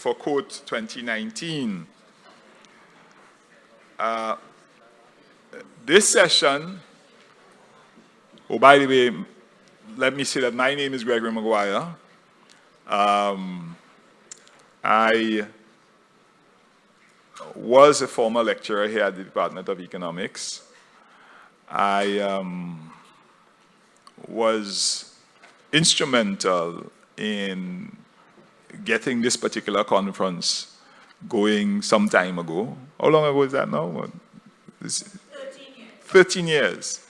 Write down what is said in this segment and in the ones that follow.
for COTE 2019. This session, oh, by the way, let me say that my name is Gregory McGuire. I was a former lecturer here at the Department of Economics. I was instrumental in getting this particular conference going some time ago. How long ago is that now? 13 years. 13 years.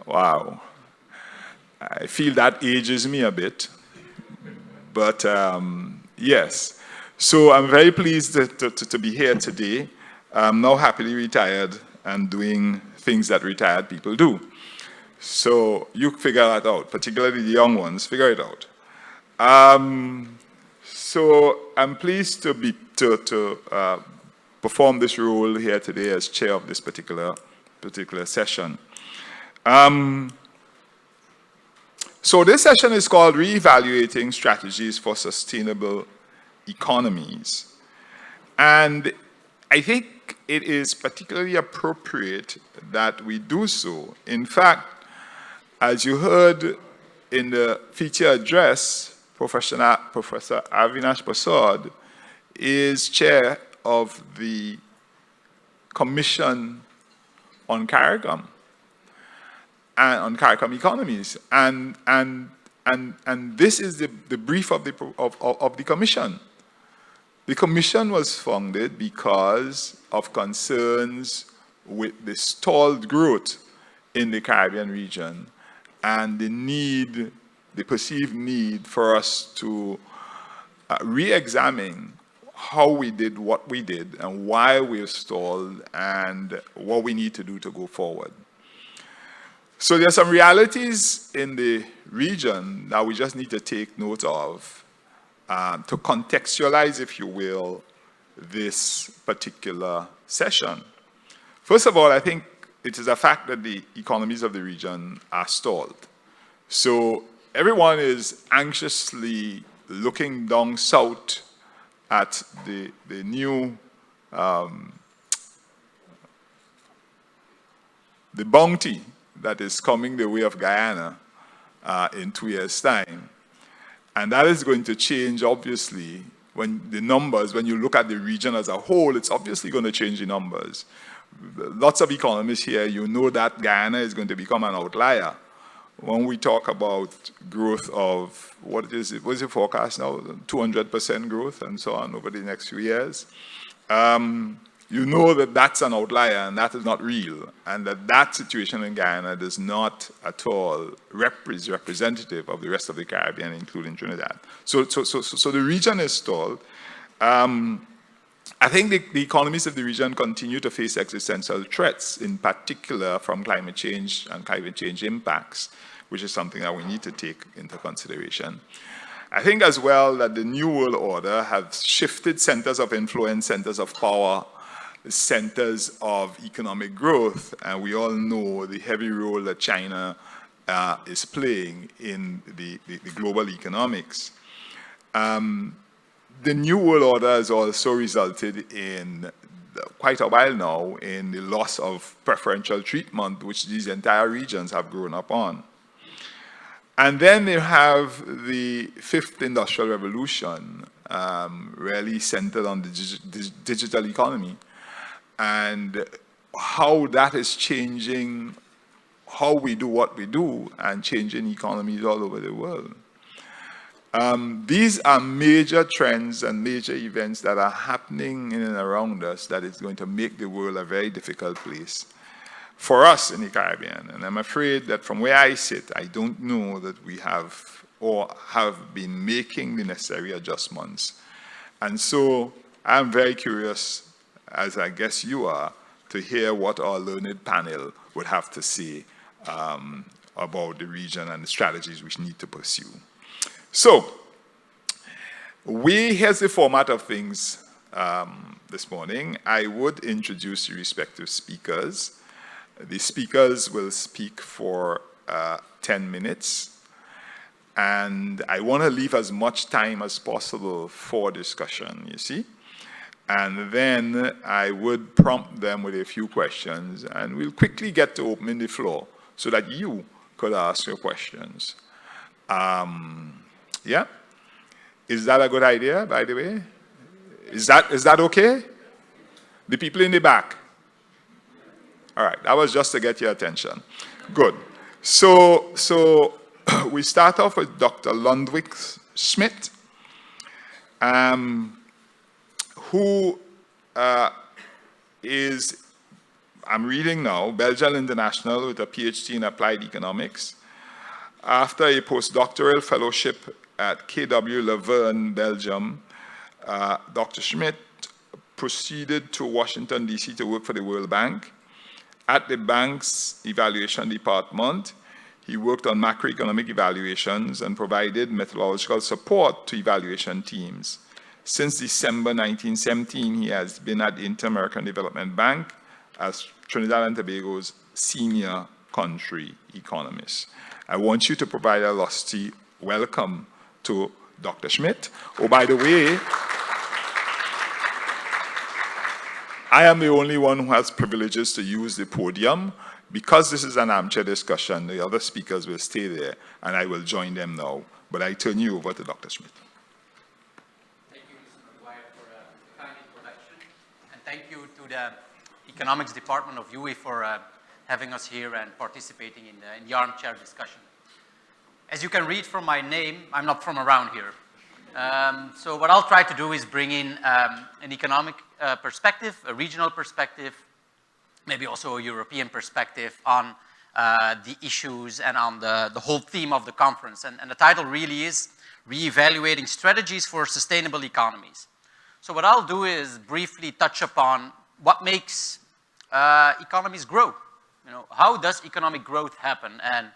Wow. I feel that ages me a bit. But yes. So I'm very pleased to be here today. I'm now happily retired and doing things that retired people do. So you figure that out, particularly the young ones, figure it out. So I'm pleased to perform this role here today as chair of this particular session. So this session is called Reevaluating Strategies for Sustainable Economies. And I think it is particularly appropriate that we do so. In fact, as you heard in the feature address, Professor Avinash Prasad is chair of the Commission on CARICOM and on CARICOM Economies, and this is the brief of the Commission. The Commission was founded because of concerns with the stalled growth in the Caribbean region and the perceived need for us to re-examine how we did what we did and why we're stalled and what we need to do to go forward. So there are some realities in the region that we just need to take note of to contextualize, if you will, this particular session. First of all, I think it is a fact that the economies of the region are stalled. So everyone is anxiously looking down south at the new, the bounty that is coming the way of Guyana in 2 years' time. And that is going to change, obviously, when you look at the region as a whole, it's obviously going to change the numbers. Lots of economists here, you know that Guyana is going to become an outlier. When we talk about growth of, what is the forecast now? 200% growth and so on over the next few years. You know that that's an outlier and that is not real. And that situation in Guyana does not at all is representative of the rest of the Caribbean, including Trinidad. So the region is stalled. I think the economies of the region continue to face existential threats, in particular from climate change and climate change impacts, which is something that we need to take into consideration. I think as well that the New World Order has shifted centers of influence, centers of power, centers of economic growth, and we all know the heavy role that China is playing in the global economics. The New World Order has also resulted in, quite a while now, in the loss of preferential treatment, which these entire regions have grown up on. And then you have the fifth industrial revolution, really centered on the digital economy, and how that is changing how we do what we do and changing economies all over the world. These are major trends and major events that are happening in and around us that is going to make the world a very difficult place for us in the Caribbean. And I'm afraid that from where I sit, I don't know that we have or have been making the necessary adjustments. And so I'm very curious, as I guess you are, to hear what our learned panel would have to say about the region and the strategies we need to pursue. So, here's the format of things this morning. I would introduce the respective speakers. The speakers will speak for 10 minutes. And I want to leave as much time as possible for discussion, you see? And then I would prompt them with a few questions, and we'll quickly get to opening the floor so that you could ask your questions. Yeah? Is that a good idea, by the way? Is that okay? The people in the back? All right, that was just to get your attention. Good. So we start off with Dr. Lodewijk Smets, who is, I'm reading now, Belgian International with a PhD in Applied Economics. After a postdoctoral fellowship at KW Leuven, Belgium, Dr. Smets proceeded to Washington, D.C. to work for the World Bank. At the bank's evaluation department, he worked on macroeconomic evaluations and provided methodological support to evaluation teams. Since December 1917, he has been at the Inter-American Development Bank as Trinidad and Tobago's senior country economist. I want you to provide a lusty welcome to Dr. Smets. Oh, by the way, I am the only one who has privileges to use the podium. Because this is an armchair discussion, the other speakers will stay there, and I will join them now. But I turn you over to Dr. Smets. Thank you, Mr. McGuire, for the kind introduction. And thank you to the Economics Department of UWI for having us here and participating in the armchair discussion. As you can read from my name, I'm not from around here. So what I'll try to do is bring in an economic perspective, a regional perspective, maybe also a European perspective on the issues and on the whole theme of the conference. And the title really is Re-evaluating Strategies for Sustainable Economies. So what I'll do is briefly touch upon what makes economies grow. You know, how does economic growth happen? And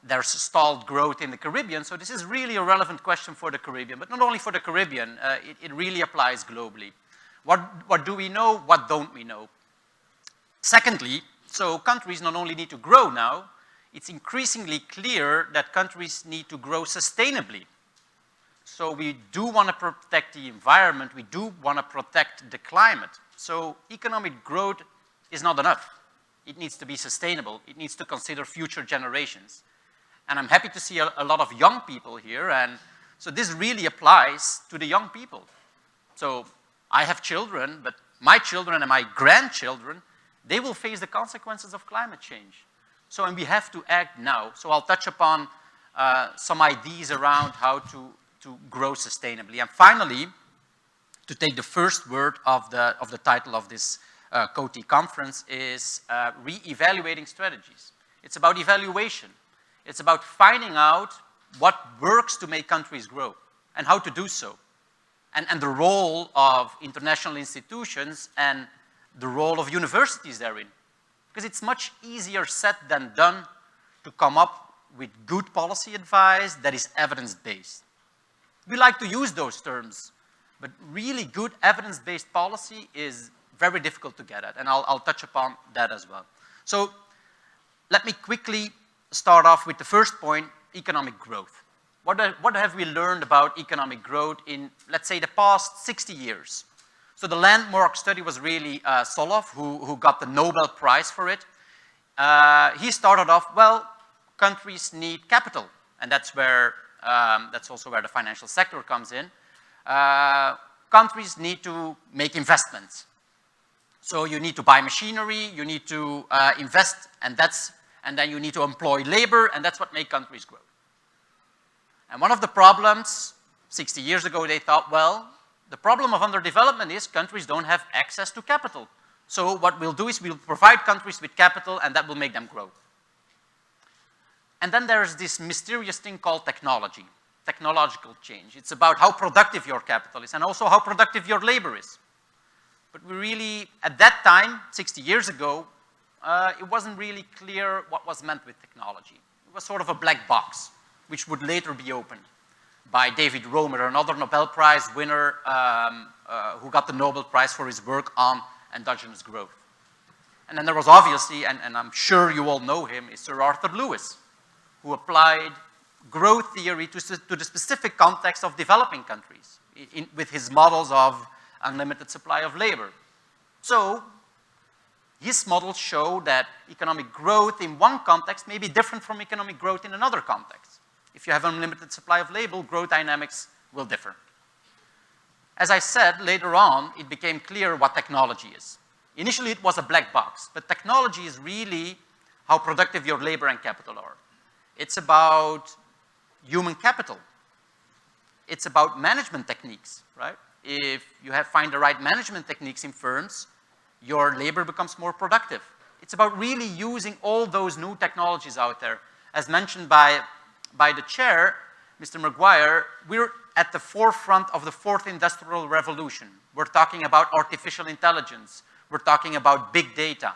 there's stalled growth in the Caribbean, so this is really a relevant question for the Caribbean, but not only for the Caribbean, it really applies globally. What do we know? What don't we know? Secondly, so countries not only need to grow now, it's increasingly clear that countries need to grow sustainably. So we do want to protect the environment, we do want to protect the climate. So economic growth is not enough. It needs to be sustainable. It needs to consider future generations. And I'm happy to see a lot of young people here, and so this really applies to the young people. So I have children, but my children and my grandchildren, they will face the consequences of climate change. So, and we have to act now. So I'll touch upon some ideas around how to grow sustainably. And finally, to take the first word of the title of this COTE conference is re-evaluating strategies. It's about evaluation. It's about finding out what works to make countries grow and how to do so. And the role of international institutions and the role of universities therein. Because it's much easier said than done to come up with good policy advice that is evidence-based. We like to use those terms, but really good evidence-based policy is very difficult to get at, and I'll touch upon that as well. So let me quickly start off with the first point, economic growth. What have we learned about economic growth in, let's say, the past 60 years? So the landmark study was really Solov, who got the Nobel Prize for it. He started off, well, countries need capital, and that's where, that's also where the financial sector comes in. Countries need to make investments. So you need to buy machinery, you need to invest, and then you need to employ labor, and that's what makes countries grow. And one of the problems, 60 years ago, they thought, well, the problem of underdevelopment is countries don't have access to capital. So what we'll do is we'll provide countries with capital, and that will make them grow. And then there's this mysterious thing called technology, technological change. It's about how productive your capital is and also how productive your labor is. But we really, at that time, 60 years ago, it wasn't really clear what was meant with technology. It was sort of a black box, which would later be opened by David Romer, another Nobel Prize winner who got the Nobel Prize for his work on endogenous growth. And then there was obviously, and I'm sure you all know him, is Sir Arthur Lewis, who applied growth theory to the specific context of developing countries with his models of unlimited supply of labor. So his models show that economic growth in one context may be different from economic growth in another context. If you have unlimited supply of labor, growth dynamics will differ. As I said, later on, it became clear what technology is. Initially, it was a black box, but technology is really how productive your labor and capital are. It's about human capital. It's about management techniques, right? If you find the right management techniques in firms, your labor becomes more productive. It's about really using all those new technologies out there. As mentioned by the chair, Mr. McGuire, we're at the forefront of the fourth industrial revolution. We're talking about artificial intelligence. We're talking about big data.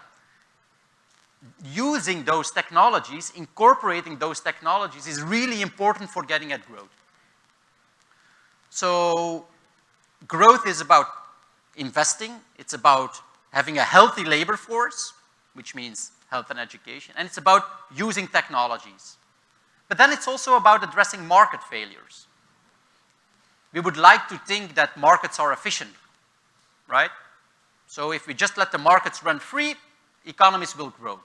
Using those technologies, incorporating those technologies is really important for getting at growth. So growth is about investing. It's about having a healthy labor force, which means health and education, and it's about using technologies. But then it's also about addressing market failures. We would like to think that markets are efficient, right? So if we just let the markets run free, economies will grow.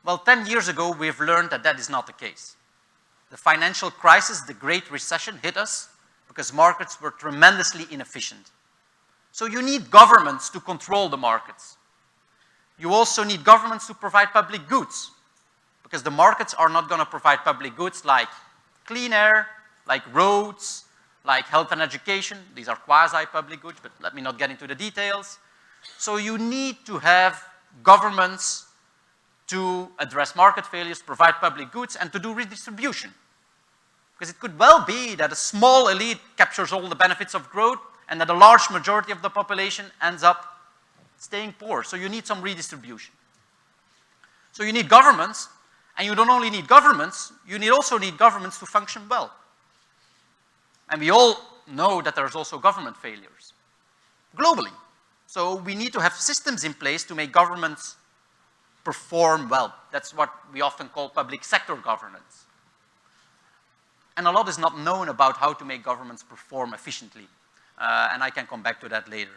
Well, 10 years ago, we've learned that that is not the case. The financial crisis, the Great Recession, hit us because markets were tremendously inefficient. So you need governments to control the markets. You also need governments to provide public goods, because the markets are not going to provide public goods like clean air, like roads, like health and education. These are quasi-public goods, but let me not get into the details. So you need to have governments to address market failures, provide public goods, and to do redistribution. Because it could well be that a small elite captures all the benefits of growth and that a large majority of the population ends up staying poor. So you need some redistribution. So you need governments, and you don't only need governments, you also need governments to function well. And we all know that there's also government failures, globally. So we need to have systems in place to make governments perform well. That's what we often call public sector governance. And a lot is not known about how to make governments perform efficiently. And I can come back to that later.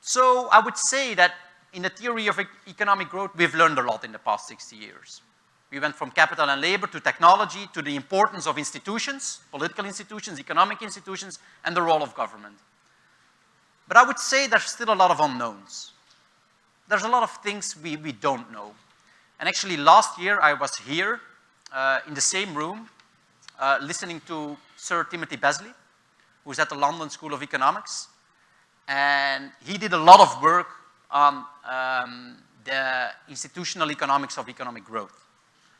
So I would say that in the theory of economic growth, we've learned a lot in the past 60 years. We went from capital and labor to technology, to the importance of institutions, political institutions, economic institutions, and the role of government. But I would say there's still a lot of unknowns. There's a lot of things we don't know. And actually last year I was here in the same room listening to Sir Timothy Besley, who's at the London School of Economics. And he did a lot of work on the institutional economics of economic growth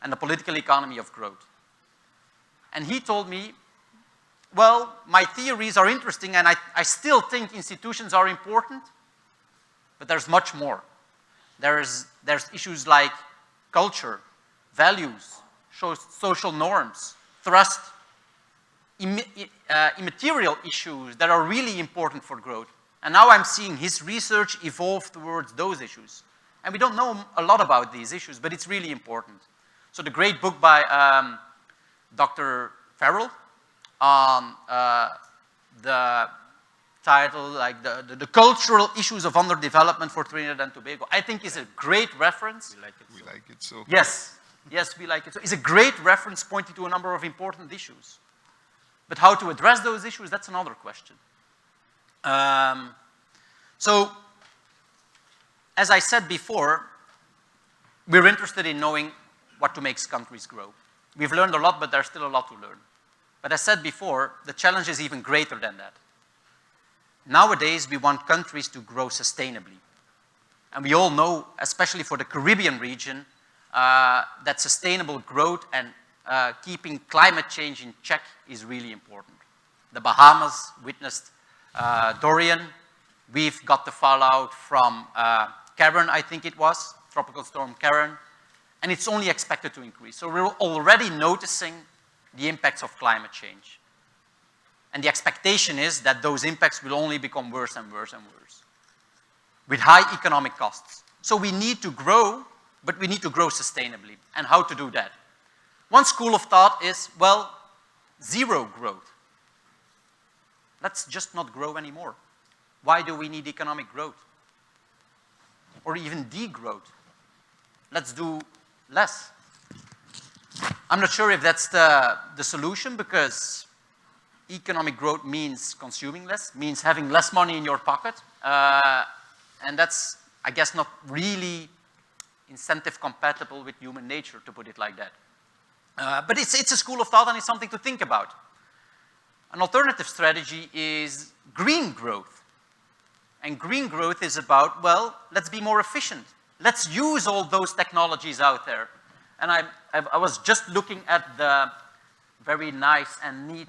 and the political economy of growth. And he told me, well, my theories are interesting and I still think institutions are important, but there's much more. There's issues like culture, values, social norms, trust, immaterial issues that are really important for growth. And now I'm seeing his research evolve towards those issues. And we don't know a lot about these issues, but it's really important. So the great book by Dr. Farrell on the title, like the cultural issues of underdevelopment for Trinidad and Tobago, I think is a great reference. We like it so. Yes, yes, we like it so. It's a great reference pointing to a number of important issues. But how to address those issues, that's another question. So, as I said before, we're interested in knowing what to make countries grow. We've learned a lot, but there's still a lot to learn. But as I said before, the challenge is even greater than that. Nowadays, we want countries to grow sustainably. And we all know, especially for the Caribbean region, that sustainable growth and keeping climate change in check is really important. The Bahamas witnessed Dorian. We've got the fallout from Karen, I think it was, Tropical Storm Karen. And it's only expected to increase. So we're already noticing the impacts of climate change. And the expectation is that those impacts will only become worse and worse and worse, with high economic costs. So we need to grow, but we need to grow sustainably. And how to do that? One school of thought is, well, zero growth. Let's just not grow anymore. Why do we need economic growth? Or even degrowth? Let's do less. I'm not sure if that's the solution, because economic growth means consuming less, means having less money in your pocket, and that's, I guess, not really incentive compatible with human nature, to put it like that. But it's a school of thought, and it's something to think about. An alternative strategy is green growth. And green growth is about, well, let's be more efficient. Let's use all those technologies out there. And I was just looking at the very nice and neat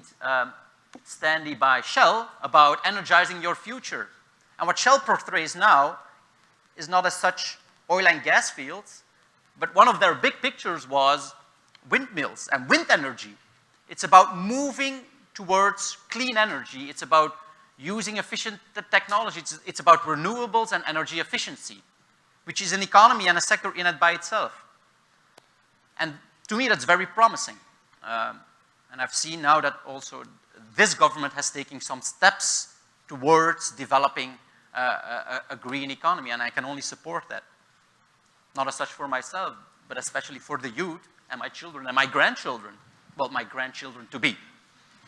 standee by Shell about energizing your future. And what Shell portrays now is not as such oil and gas fields, but one of their big pictures was windmills and wind energy. It's about moving towards clean energy. It's about using efficient technology. It's about renewables and energy efficiency, which is an economy and a sector in it by itself. And to me, that's very promising. And I've seen now that also this government has taken some steps towards developing a green economy, and I can only support that. Not as such for myself, but especially for the youth and my children and my grandchildren. Well, my grandchildren to be.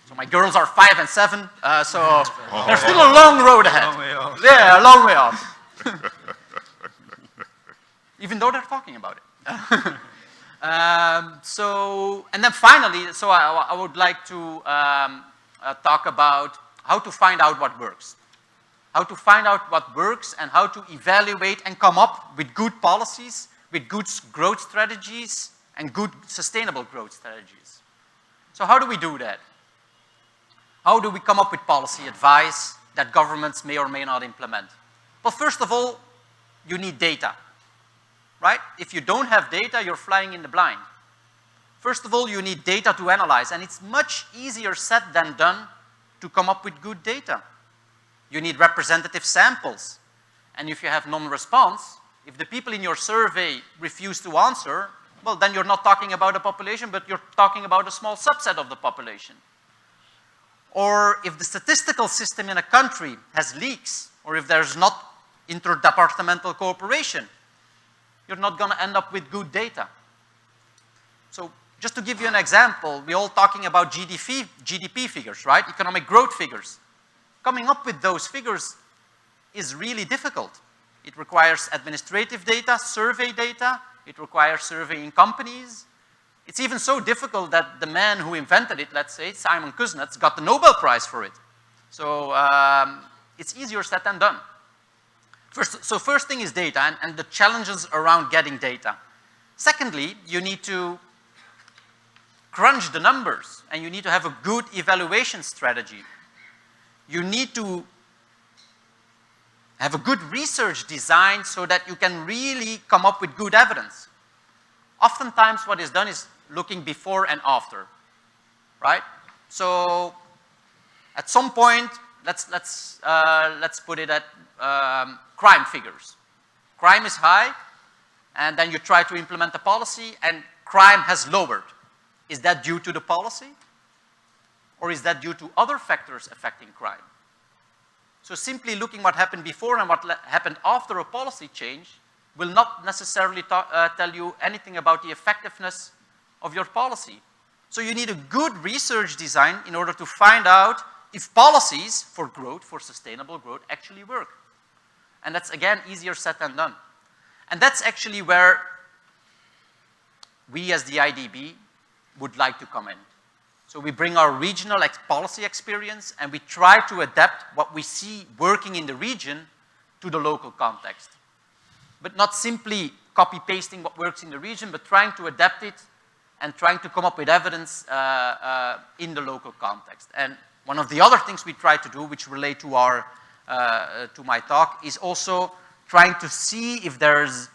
So my girls are 5 and 7, so there's still a long road ahead. Long way off. Yeah, a long way off. Even though they're talking about it. And then finally, so I would like to talk about how to find out what works. How to find out what works and how to evaluate and come up with good policies, with good growth strategies and good sustainable growth strategies. So how do we do that? How do we come up with policy advice that governments may or may not implement? Well, first of all, you need data, right? If you don't have data, you're flying in the blind. First of all, you need data to analyze, and it's much easier said than done to come up with good data. You need representative samples. And if you have non-response, if the people in your survey refuse to answer, well, then you're not talking about a population, but you're talking about a small subset of the population. Or if the statistical system in a country has leaks, or if there's not interdepartmental cooperation, you're not going to end up with good data. So just to give you an example, we're all talking about GDP figures, right? Economic growth figures. Coming up with those figures is really difficult. It requires administrative data, survey data. It requires surveying companies. It's even so difficult that the man who invented it, let's say, Simon Kuznets, got the Nobel Prize for it. So it's easier said than done. First thing is data and the challenges around getting data. Secondly, you need to crunch the numbers and you need to have a good evaluation strategy. You need to have a good research design so that you can really come up with good evidence. Oftentimes what is done is looking before and after, right? So at some point, let's put it at crime figures. Crime is high, and then you try to implement a policy, and crime has lowered. Is that due to the policy? Or is that due to other factors affecting crime? So simply looking what happened before and what happened after a policy change will not necessarily tell you anything about the effectiveness of your policy. So you need a good research design in order to find out if policies for growth, for sustainable growth, actually work. And that's, again, easier said than done. And that's actually where we as the IDB would like to come in. So we bring our regional policy experience and we try to adapt what we see working in the region to the local context. But not simply copy-pasting what works in the region, but trying to adapt it and trying to come up with evidence in the local context. And one of the other things we try to do, which relate to our to my talk, is also trying to see if there's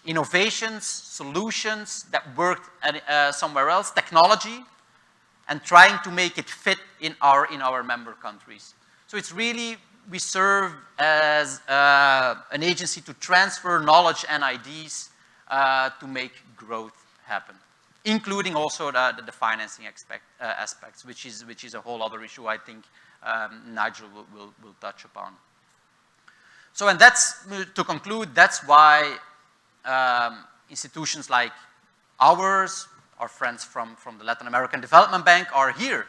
innovations, solutions that worked somewhere else, technology, and trying to make it fit in our member countries. So it's really, we serve as an agency to transfer knowledge and ideas to make growth happen. including also the financing aspects, which is a whole other issue I think Nigel will touch upon. So, and that's, to conclude, that's why institutions like ours, our friends from the Latin American Development Bank are here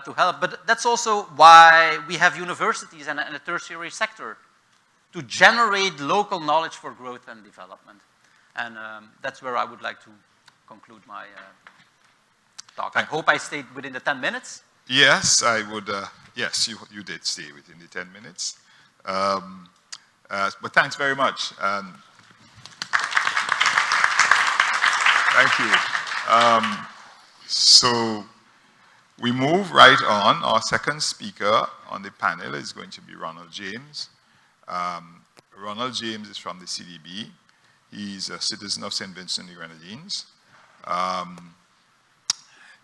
to help. But that's also why we have universities and a tertiary sector to generate local knowledge for growth and development. And that's where I would like to conclude my talk. I hope I stayed within the 10 minutes. Yes, I would. Yes, you did stay within the 10 minutes. But thanks very much. Thank you. So we move right on. Our second speaker on the panel is going to be Ronald James. Ronald James is from the CDB. He's a citizen of St. Vincent and the Grenadines.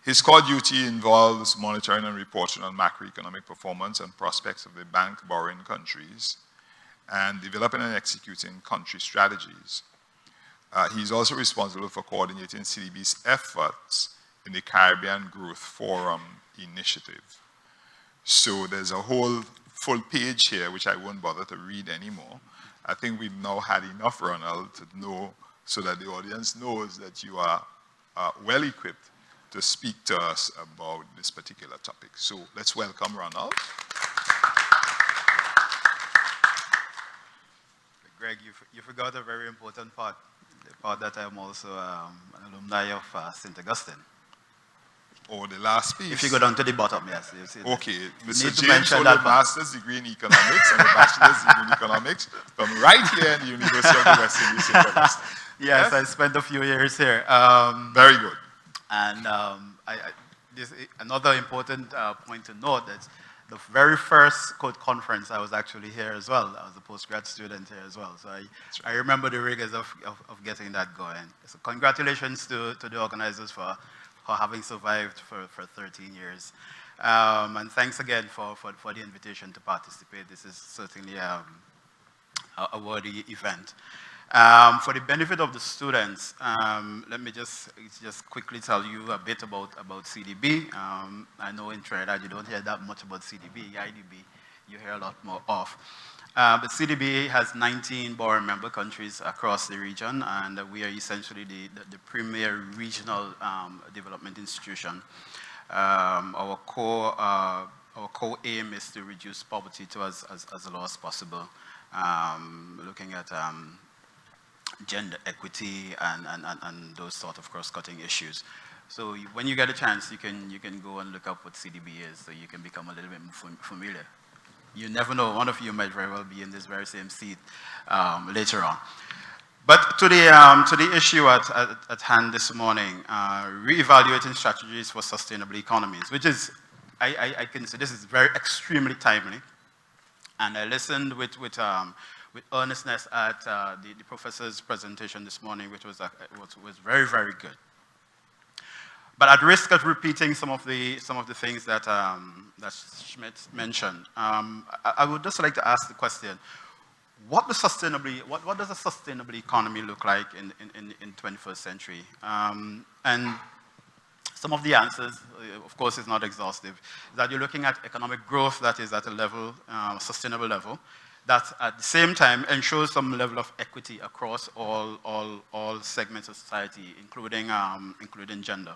His core duty involves monitoring and reporting on macroeconomic performance and prospects of the bank borrowing countries and developing and executing country strategies. He's also responsible for coordinating CDB's efforts in the Caribbean Growth Forum initiative. So there's a whole full page here, which I won't bother to read anymore. I think we've now had enough, Ronald, to know, so that the audience knows that you are well equipped to speak to us about this particular topic. So let's welcome Ronald. Greg, you forgot a very important part, the part that I'm also an alumni of St. Augustine. Oh, the last piece. If you go down to the bottom, yes. You see okay, Mr. Need to James mention holds a that master's degree in economics and a bachelor's degree in economics from right here in the University of the West Indies, St. Augustine. Yes, I spent a few years here. Very good. And another important point to note that the very first COTE conference, I was actually here as well. I was a postgrad student here as well. So I remember the rigors of getting that going. So congratulations to the organizers for having survived for 13 years. And thanks again for the invitation to participate. This is certainly a worthy event. For the benefit of the students, let me just quickly tell you a bit about CDB. I know in Trinidad you don't hear that much about CDB. IDB you hear a lot more of. But CDB has 19 borrowing member countries across the region, and we are essentially the premier regional development institution. Our core aim is to reduce poverty to as low as possible, looking at gender equity and those sort of cross-cutting issues. So when you get a chance, you can go and look up what CDB is, so you can become a little bit more familiar. You never know, one of you might very well be in this very same seat later on. But to the issue at hand this morning, reevaluating strategies for sustainable economies, which is, I can say this is very extremely timely. And I listened with earnestness at the professor's presentation this morning, which was very, very good. But at risk of repeating some of the things that Smets mentioned, I would just like to ask the question: what does a sustainable economy look like in 21st century? And some of the answers, of course, is not exhaustive. That you're looking at economic growth that is at a level, sustainable level, that at the same time ensures some level of equity across all segments of society, including gender.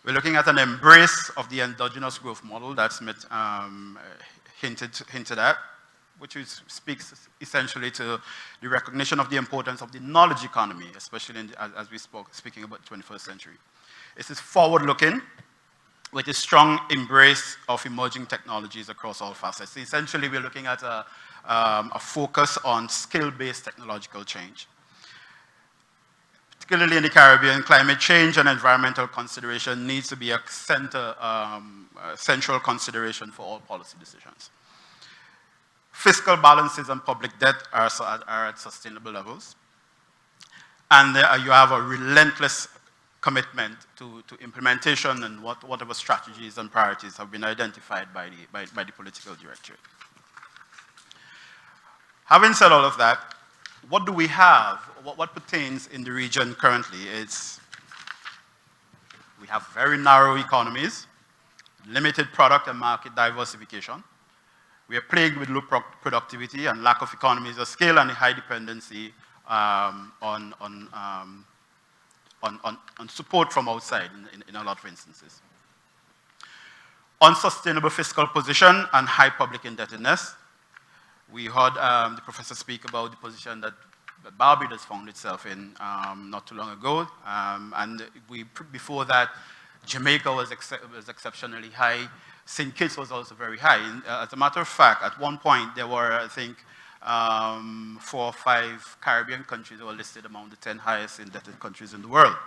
We're looking at an embrace of the endogenous growth model that Smets hinted at, which speaks essentially to the recognition of the importance of the knowledge economy, especially as we speaking about 21st century. This is forward-looking, with a strong embrace of emerging technologies across all facets. Essentially, we're looking at a focus on skill-based technological change. Particularly in the Caribbean, climate change and environmental consideration needs to be a central consideration for all policy decisions. Fiscal balances and public debt are at sustainable levels. And you have a relentless commitment to implementation and whatever strategies and priorities have been identified by the political directorate. Having said all of that, what do we have? What pertains in the region currently? It's We have very narrow economies, limited product and market diversification. We are plagued with low productivity and lack of economies of scale and a high dependency on support from outside in a lot of instances. Unsustainable fiscal position and high public indebtedness. We heard the professor speak about the position that Barbados found itself in not too long ago. And before that, Jamaica was exceptionally high. St. Kitts was also very high. As a matter of fact, at one point, there were, I think, 4 or 5 Caribbean countries that were listed among the 10 highest indebted countries in the world.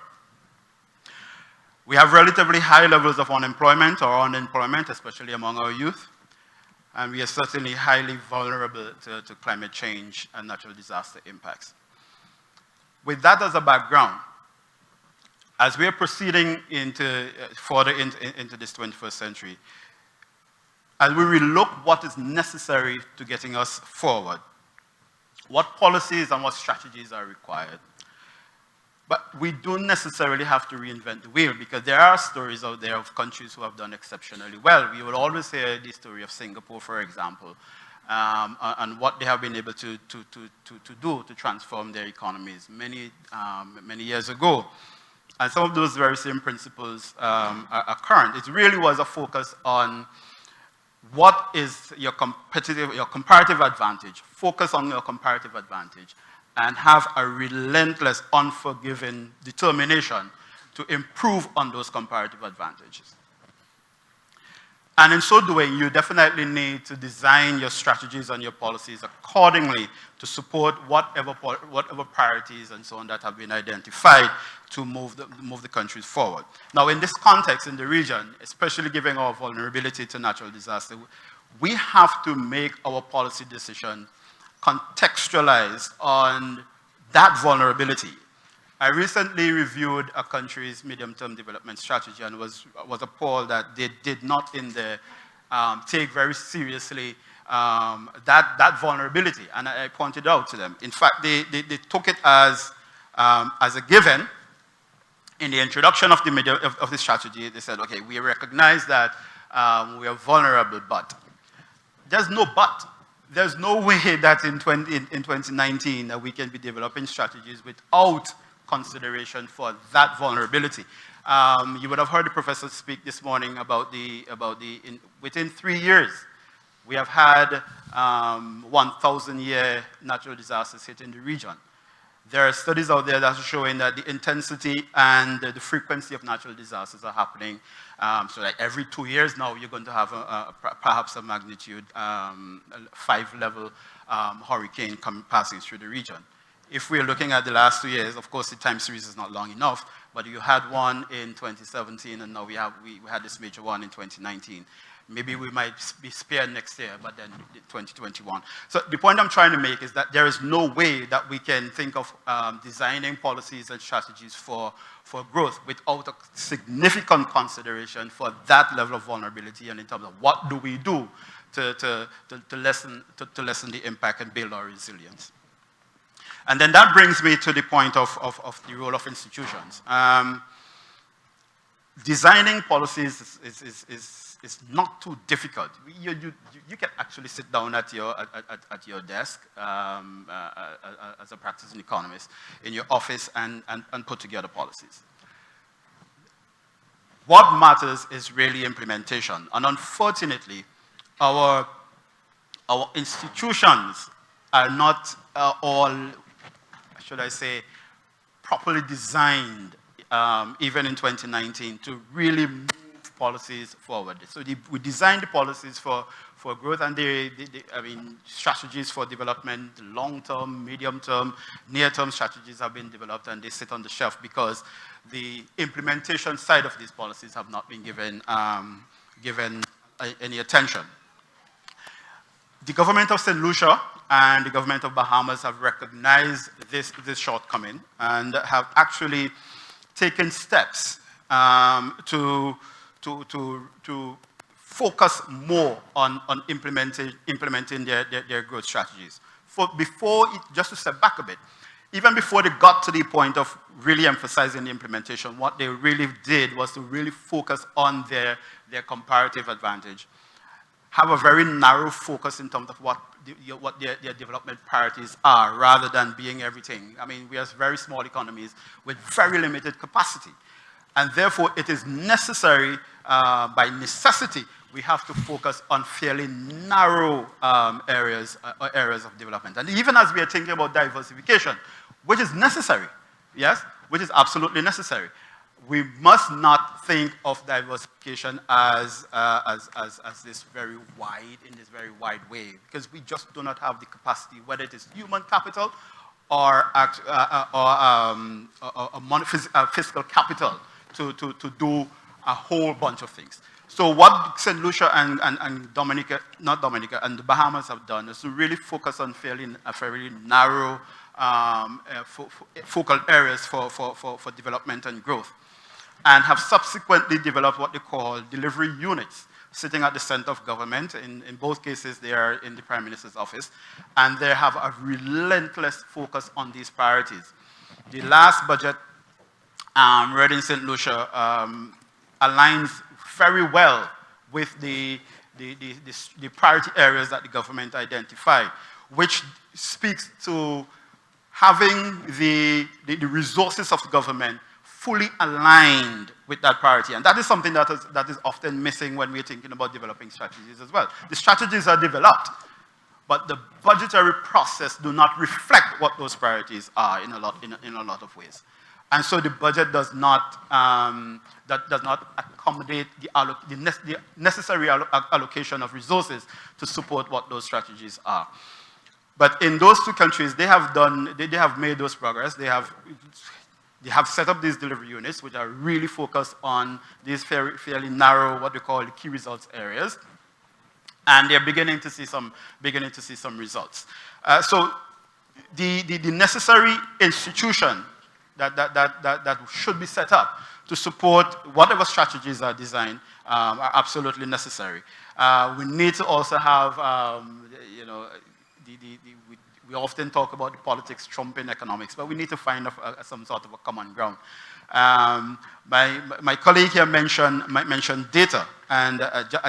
We have relatively high levels of unemployment or unemployment, especially among our youth. And we are certainly highly vulnerable to climate change and natural disaster impacts. With that as a background, as we are proceeding further into this 21st century, as we relook what is necessary to getting us forward, what policies and what strategies are required. But we don't necessarily have to reinvent the wheel, because there are stories out there of countries who have done exceptionally well. We will always hear the story of Singapore, for example, and what they have been able to do to transform their economies many years ago. And some of those very same principles are current. It really was a focus on what is your comparative advantage. Focus on your comparative advantage and have a relentless, unforgiving determination to improve on those comparative advantages. And in so doing, you definitely need to design your strategies and your policies accordingly to support whatever priorities and so on that have been identified to move the countries forward. Now, in this context, in the region, especially given our vulnerability to natural disaster, we have to make our policy decision contextualized on that vulnerability. I recently reviewed a country's medium-term development strategy and was appalled that they did not take very seriously that vulnerability. And I pointed out to them. In fact, they took it as a given. In the introduction of the strategy, they said, okay, we recognize that we are vulnerable, but there's no but. There's no way that in 2019 that we can be developing strategies without consideration for that vulnerability. You would have heard the professor speak this morning about within 3 years, we have had 1,000-year natural disasters hitting the region. There are studies out there that are showing that the intensity and the frequency of natural disasters are happening. So like every 2 years now, you're going to have perhaps a magnitude 5-level hurricane passing through the region. If we're looking at the last 2 years, of course, the time series is not long enough, but you had one in 2017, and now we had this major one in 2019. Maybe we might be spared next year, but then 2021. So the point I'm trying to make is that there is no way that we can think of designing policies and strategies for growth without a significant consideration for that level of vulnerability, and in terms of what do we do to lessen the impact and build our resilience. And then that brings me to the point of the role of institutions. Designing policies is not too difficult. You can actually sit down at your desk as a practicing economist in your office and put together policies. What matters is really implementation. And unfortunately, our institutions are not all, should I say, properly designed, even in 2019, to really move policies forward. So we designed the policies for growth, and strategies for development, long-term, medium-term, near-term strategies have been developed, and they sit on the shelf because the implementation side of these policies have not been given any attention. The government of St. Lucia and the government of Bahamas have recognized this shortcoming and have actually taken steps to focus more on implementing their growth strategies. Just to step back a bit, even before they got to the point of really emphasizing the implementation, what they really did was to really focus on their comparative advantage, have a very narrow focus in terms of what their development priorities are, rather than being everything. I mean, we are very small economies with very limited capacity. And therefore, it is necessary, by necessity, we have to focus on fairly narrow areas of development. And even as we are thinking about diversification, which is necessary, yes, which is absolutely necessary, we must not think of diversification as this very wide, in this very wide way, because we just do not have the capacity, whether it is human capital or fiscal capital, to do a whole bunch of things. So what St. Lucia and Dominica, not Dominica, and the Bahamas have done is to really focus on fairly narrow focal areas for development and growth, and have subsequently developed what they call delivery units, sitting at the center of government. In both cases, they are in the Prime Minister's office, and they have a relentless focus on these priorities. The last budget, read in St. Lucia, aligns very well with the priority areas that the government identified, which speaks to having the resources of the government fully aligned with that priority. And that is something that is often missing when we're thinking about developing strategies as well. The strategies are developed, but the budgetary process do not reflect what those priorities are in a lot of ways. And so the budget does not accommodate the necessary allocation of resources to support what those strategies are. But in those two countries, they have made those progress. They have set up these delivery units, which are really focused on these fairly narrow, what we call the key results areas, and they're beginning to see some results. So the necessary institution that should be set up to support whatever strategies are designed are absolutely necessary. We need to also have, we often talk about the politics trumping economics, but we need to find some sort of a common ground. My colleague here mentioned data, and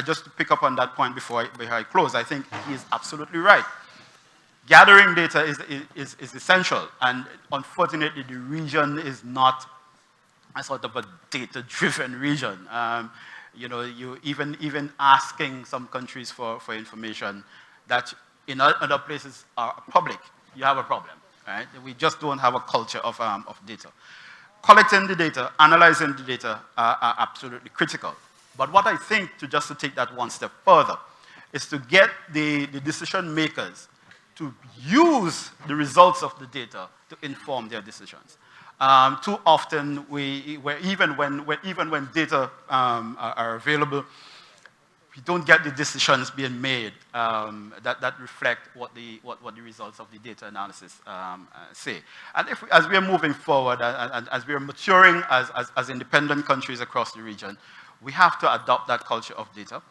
just to pick up on that point before I close, I think he is absolutely right. Gathering data is essential, and unfortunately, the region is not a sort of a data-driven region. You even asking some countries for information that in other places are public, you have a problem, right? We just don't have a culture of data. Collecting the data, analyzing the data are absolutely critical. But what I think, just to take that one step further, is to get the decision makers to use the results of the data to inform their decisions. Too often, even when data are available, we don't get the decisions being made that reflect what the results of the data analysis say. And as we are moving forward and as we are maturing as independent countries across the region, we have to adopt that culture of data.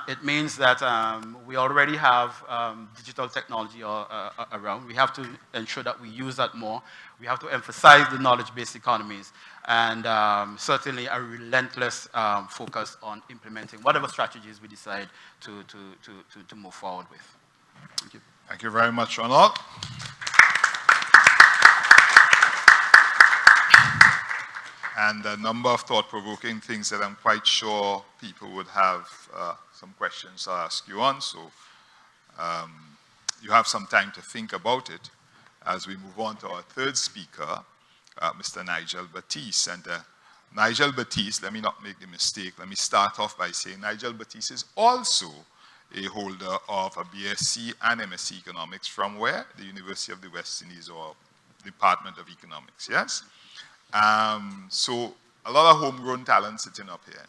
It means that we already have digital technology around. We have to ensure that we use that more. We have to emphasize the knowledge-based economies, and certainly a relentless focus on implementing whatever strategies we decide to move forward with. Thank you. Thank you very much, Ronald. And a number of thought-provoking things that I'm quite sure people would have some questions to ask you on. So you have some time to think about it as we move on to our third speaker, Mr. Nigel Baptiste. And Nigel Baptiste, let me not make the mistake. Let me start off by saying Nigel Baptiste is also a holder of a BSc and MSc Economics from where? The University of the West Indies, or Department of Economics, yes? So a lot of homegrown talent sitting up here.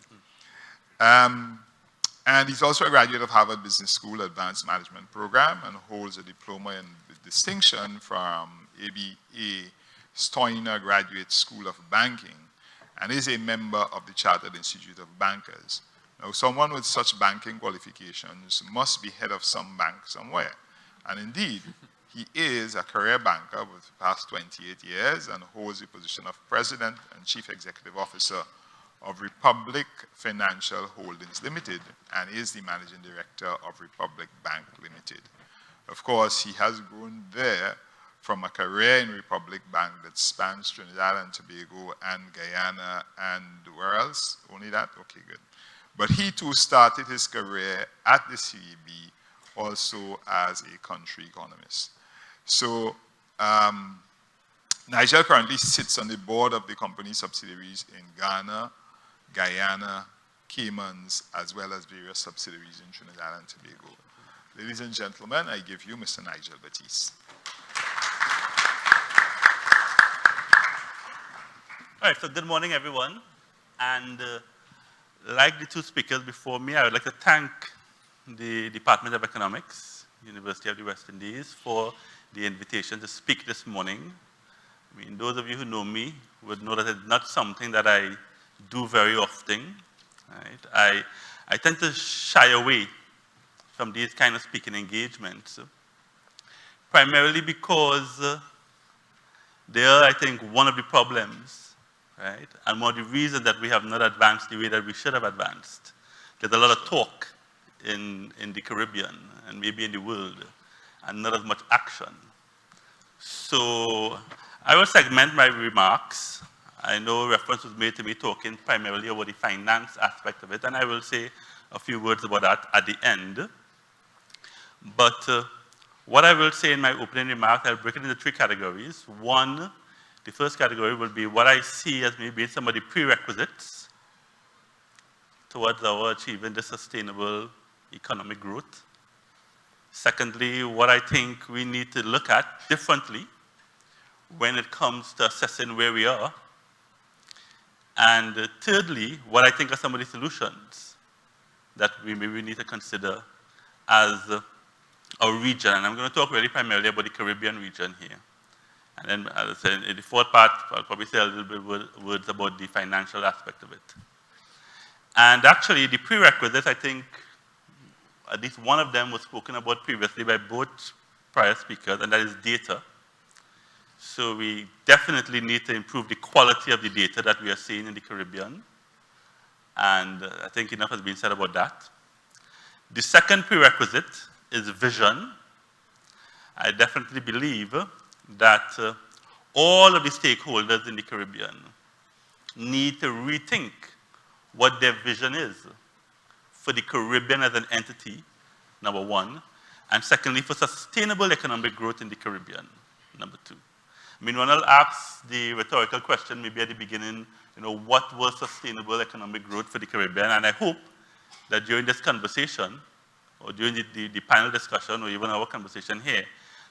And he's also a graduate of Harvard Business School Advanced Management Program and holds a diploma in distinction from ABA Stoiner Graduate School of Banking, and is a member of the Chartered Institute of Bankers. Now, someone with such banking qualifications must be head of some bank somewhere. And indeed, He is a career banker with the past 28 years and holds the position of President and Chief Executive Officer of Republic Financial Holdings Limited and is the Managing Director of Republic Bank Limited. Of course, he has grown there from a career in Republic Bank that spans Trinidad and Tobago and Guyana and where else? Only that? Okay, good. But he too started his career at the CEB also as a country economist. So Nigel currently sits on the board of the company subsidiaries in Ghana, Guyana, Caymans, as well as various subsidiaries in Trinidad and Tobago. Ladies and gentlemen, I give you Mr. Nigel Baptiste. All right, so good morning, everyone. And like the two speakers before me, I would like to thank the Department of Economics, University of the West Indies, for the invitation to speak this morning. I mean, those of you who know me would know that it's not something that I do very often. Right? I tend to shy away from these kind of speaking engagements, primarily because they are, I think, one of the problems, right? And one of the reasons that we have not advanced the way that we should have advanced. There's a lot of talk in the Caribbean and maybe in the world, and not as much action. So I will segment my remarks. I know reference was made to me talking primarily about the finance aspect of it, and I will say a few words about that at the end. But what I will say in my opening remarks, I'll break it into three categories. One, the first category will be what I see as maybe some of the prerequisites towards our achieving the sustainable economic growth. Secondly, what I think we need to look at differently when it comes to assessing where we are. And thirdly, what I think are some of the solutions that we maybe need to consider as a region. And I'm going to talk really primarily about the Caribbean region here. And then, as I said, in the fourth part, I'll probably say a little bit words about the financial aspect of it. And actually, the prerequisites, I think, at least one of them was spoken about previously by both prior speakers, and that is data. So we definitely need to improve the quality of the data that we are seeing in the Caribbean. And I think enough has been said about that. The second prerequisite is vision. I definitely believe that all of the stakeholders in the Caribbean need to rethink what their vision is for the Caribbean as an entity, number one, and secondly, for sustainable economic growth in the Caribbean, number two. I mean, Ronald asked the rhetorical question maybe at the beginning, what was sustainable economic growth for the Caribbean? And I hope that during this conversation, or during the panel discussion, or even our conversation here,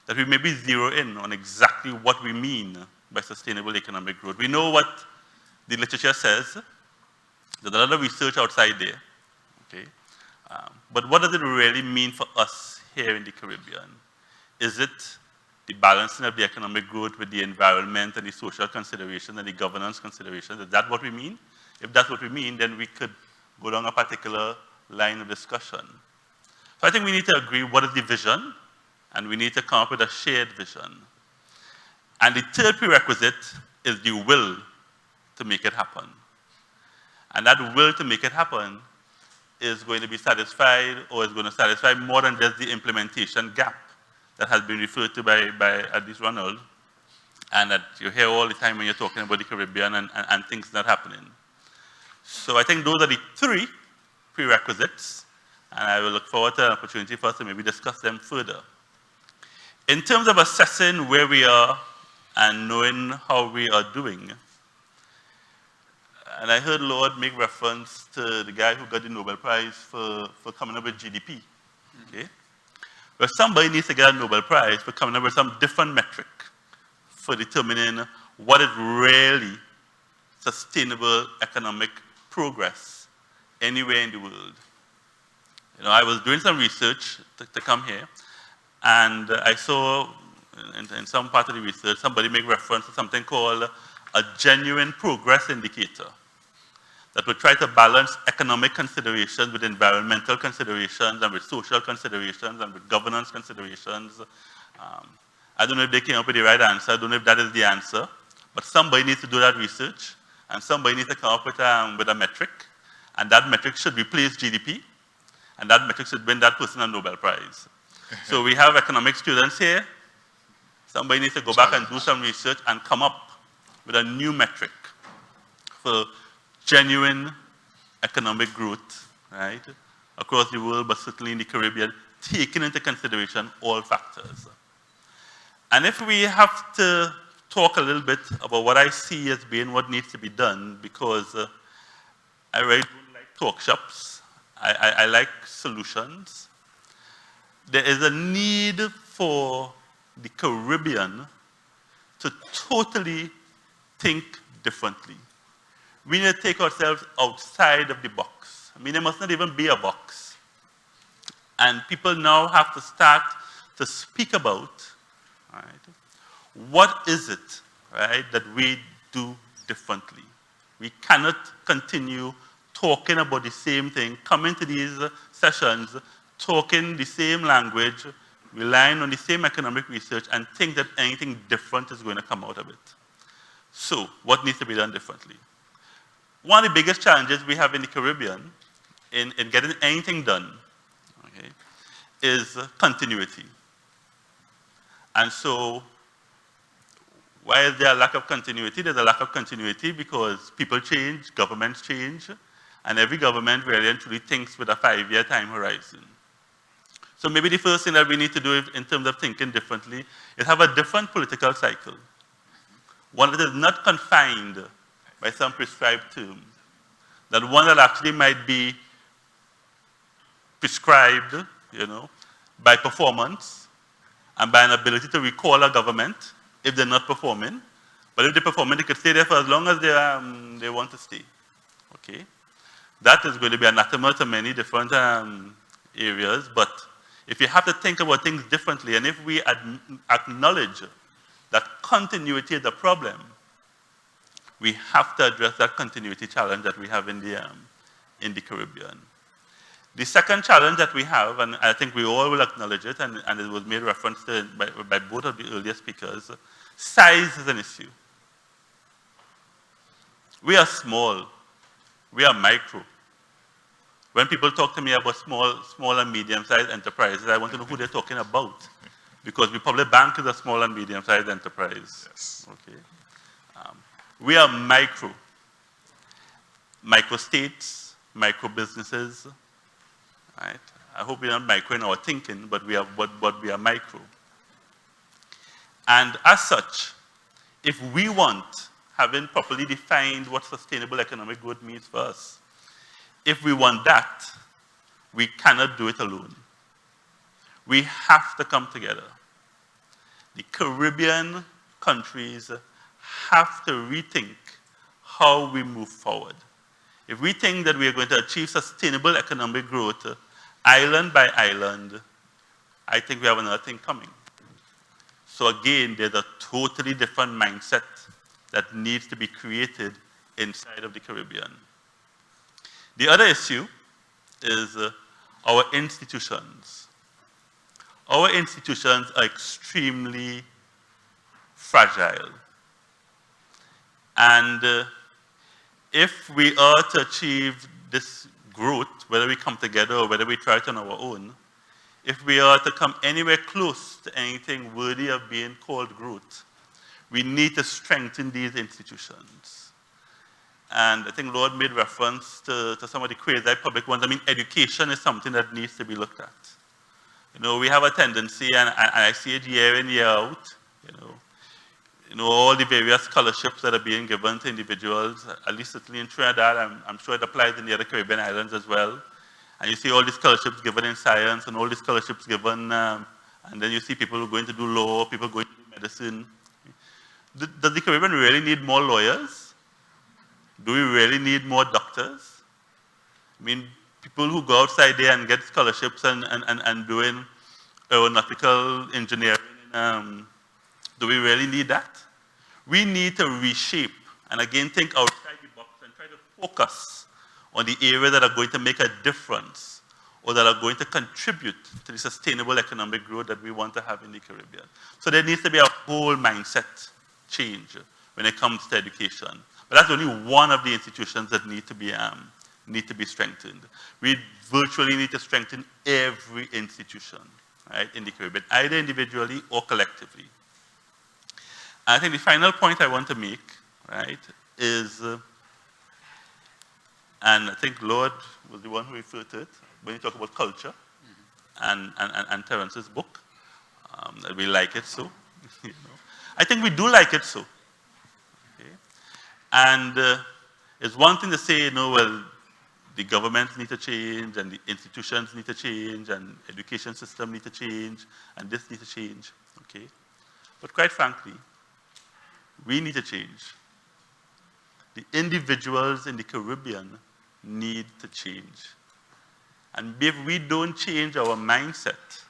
that we maybe zero in on exactly what we mean by sustainable economic growth. We know what the literature says. There's a lot of research outside there. Okay? But what does it really mean for us here in the Caribbean? Is it the balancing of the economic growth with the environment and the social considerations and the governance considerations? Is that what we mean? If that's what we mean, then we could go down a particular line of discussion. So I think we need to agree what is the vision, and we need to come up with a shared vision. And the third prerequisite is the will to make it happen. And that will to make it happen is going to be satisfied, or is going to satisfy more than just the implementation gap that has been referred to by at least Ronald, and that you hear all the time when you're talking about the Caribbean and things not happening. So I think those are the three prerequisites, and I will look forward to an opportunity for us to maybe discuss them further. In terms of assessing where we are and knowing how we are doing, and I heard Lord make reference to the guy who got the Nobel Prize for coming up with GDP. Okay? But somebody needs to get a Nobel Prize for coming up with some different metric for determining what is really sustainable economic progress anywhere in the world. I was doing some research to come here, and I saw in some part of the research somebody make reference to something called a genuine progress indicator that would try to balance economic considerations with environmental considerations and with social considerations and with governance considerations. I don't know if they came up with the right answer. I don't know if that is the answer. But somebody needs to do that research, and somebody needs to come up with a metric, and that metric should replace GDP, and that metric should win that person a Nobel Prize. So we have economic students here. Somebody needs to go back and do some research and come up with a new metric for genuine economic growth, right, across the world, but certainly in the Caribbean, taking into consideration all factors. And if we have to talk a little bit about what I see as being what needs to be done, because I really don't like talk shops. I like solutions. There is a need for the Caribbean to totally think differently. We need to take ourselves outside of the box. I mean, there must not even be a box. And people now have to start to speak about, right, what is it, right, that we do differently. We cannot continue talking about the same thing, coming to these sessions, talking the same language, relying on the same economic research, and think that anything different is going to come out of it. So, what needs to be done differently? One of the biggest challenges we have in the Caribbean in getting anything done, okay, is continuity. And so, why is there a lack of continuity? There's a lack of continuity because people change, governments change, and every government really and truly thinks with a 5-year time horizon. So maybe the first thing that we need to do in terms of thinking differently is have a different political cycle. One that is not confined by some prescribed term. That one that actually might be prescribed, you know, by performance and by an ability to recall a government if they're not performing. But if they're performing, they could stay there for as long as they want to stay. Okay? That is going to be anathema to many different areas, but if you have to think about things differently, and if we acknowledge that continuity is a problem, we have to address that continuity challenge that we have in the Caribbean. The second challenge that we have, and I think we all will acknowledge it, and it was made reference to by both of the earlier speakers, size is an issue. We are small. We are micro. When people talk to me about small and medium-sized enterprises, I want to know who they're talking about. Because we probably bank is a small and medium-sized enterprise. Yes. Okay. We are micro. Micro-states, micro-businesses. Right? I hope we're not micro in our thinking, but we are micro. And as such, if we want, having properly defined what sustainable economic growth means for us, if we want that, we cannot do it alone. We have to come together. The Caribbean countries have to rethink how we move forward. If we think that we are going to achieve sustainable economic growth, island by island, I think we have another thing coming. So again, there's a totally different mindset that needs to be created inside of the Caribbean. The other issue is our institutions. Our institutions are extremely fragile. And if we are to achieve this growth, whether we come together or whether we try it on our own, if we are to come anywhere close to anything worthy of being called growth, we need to strengthen these institutions. And I think Lord made reference to some of the quasi-public ones. I mean, education is something that needs to be looked at. You know, we have a tendency, and I see it year in, year out, you know, all the various scholarships that are being given to individuals, at least certainly in Trinidad, I'm sure it applies in the other Caribbean islands as well. And you see all these scholarships given in science, and all these scholarships given, and then you see people who are going to do law, people going to do medicine. Does the Caribbean really need more lawyers? Do we really need more doctors? I mean, people who go outside there and get scholarships and doing aeronautical engineering, do we really need that? We need to reshape and again think outside the box and try to focus on the areas that are going to make a difference or that are going to contribute to the sustainable economic growth that we want to have in the Caribbean. So there needs to be a whole mindset change when it comes to education. But that's only one of the institutions that need to be strengthened. We virtually need to strengthen every institution, right, in the Caribbean, either individually or collectively. And I think the final point I want to make, right, is, and I think Lord was the one who referred to it, when you talk about culture, and Terence's book, we like it so. You know. I think we do like it so. Okay? And it's one thing to say, you know, well, the governments need to change, and the institutions need to change, and education system need to change, and this need to change, okay? But quite frankly, we need to change. The individuals in the Caribbean need to change. And if we don't change our mindset,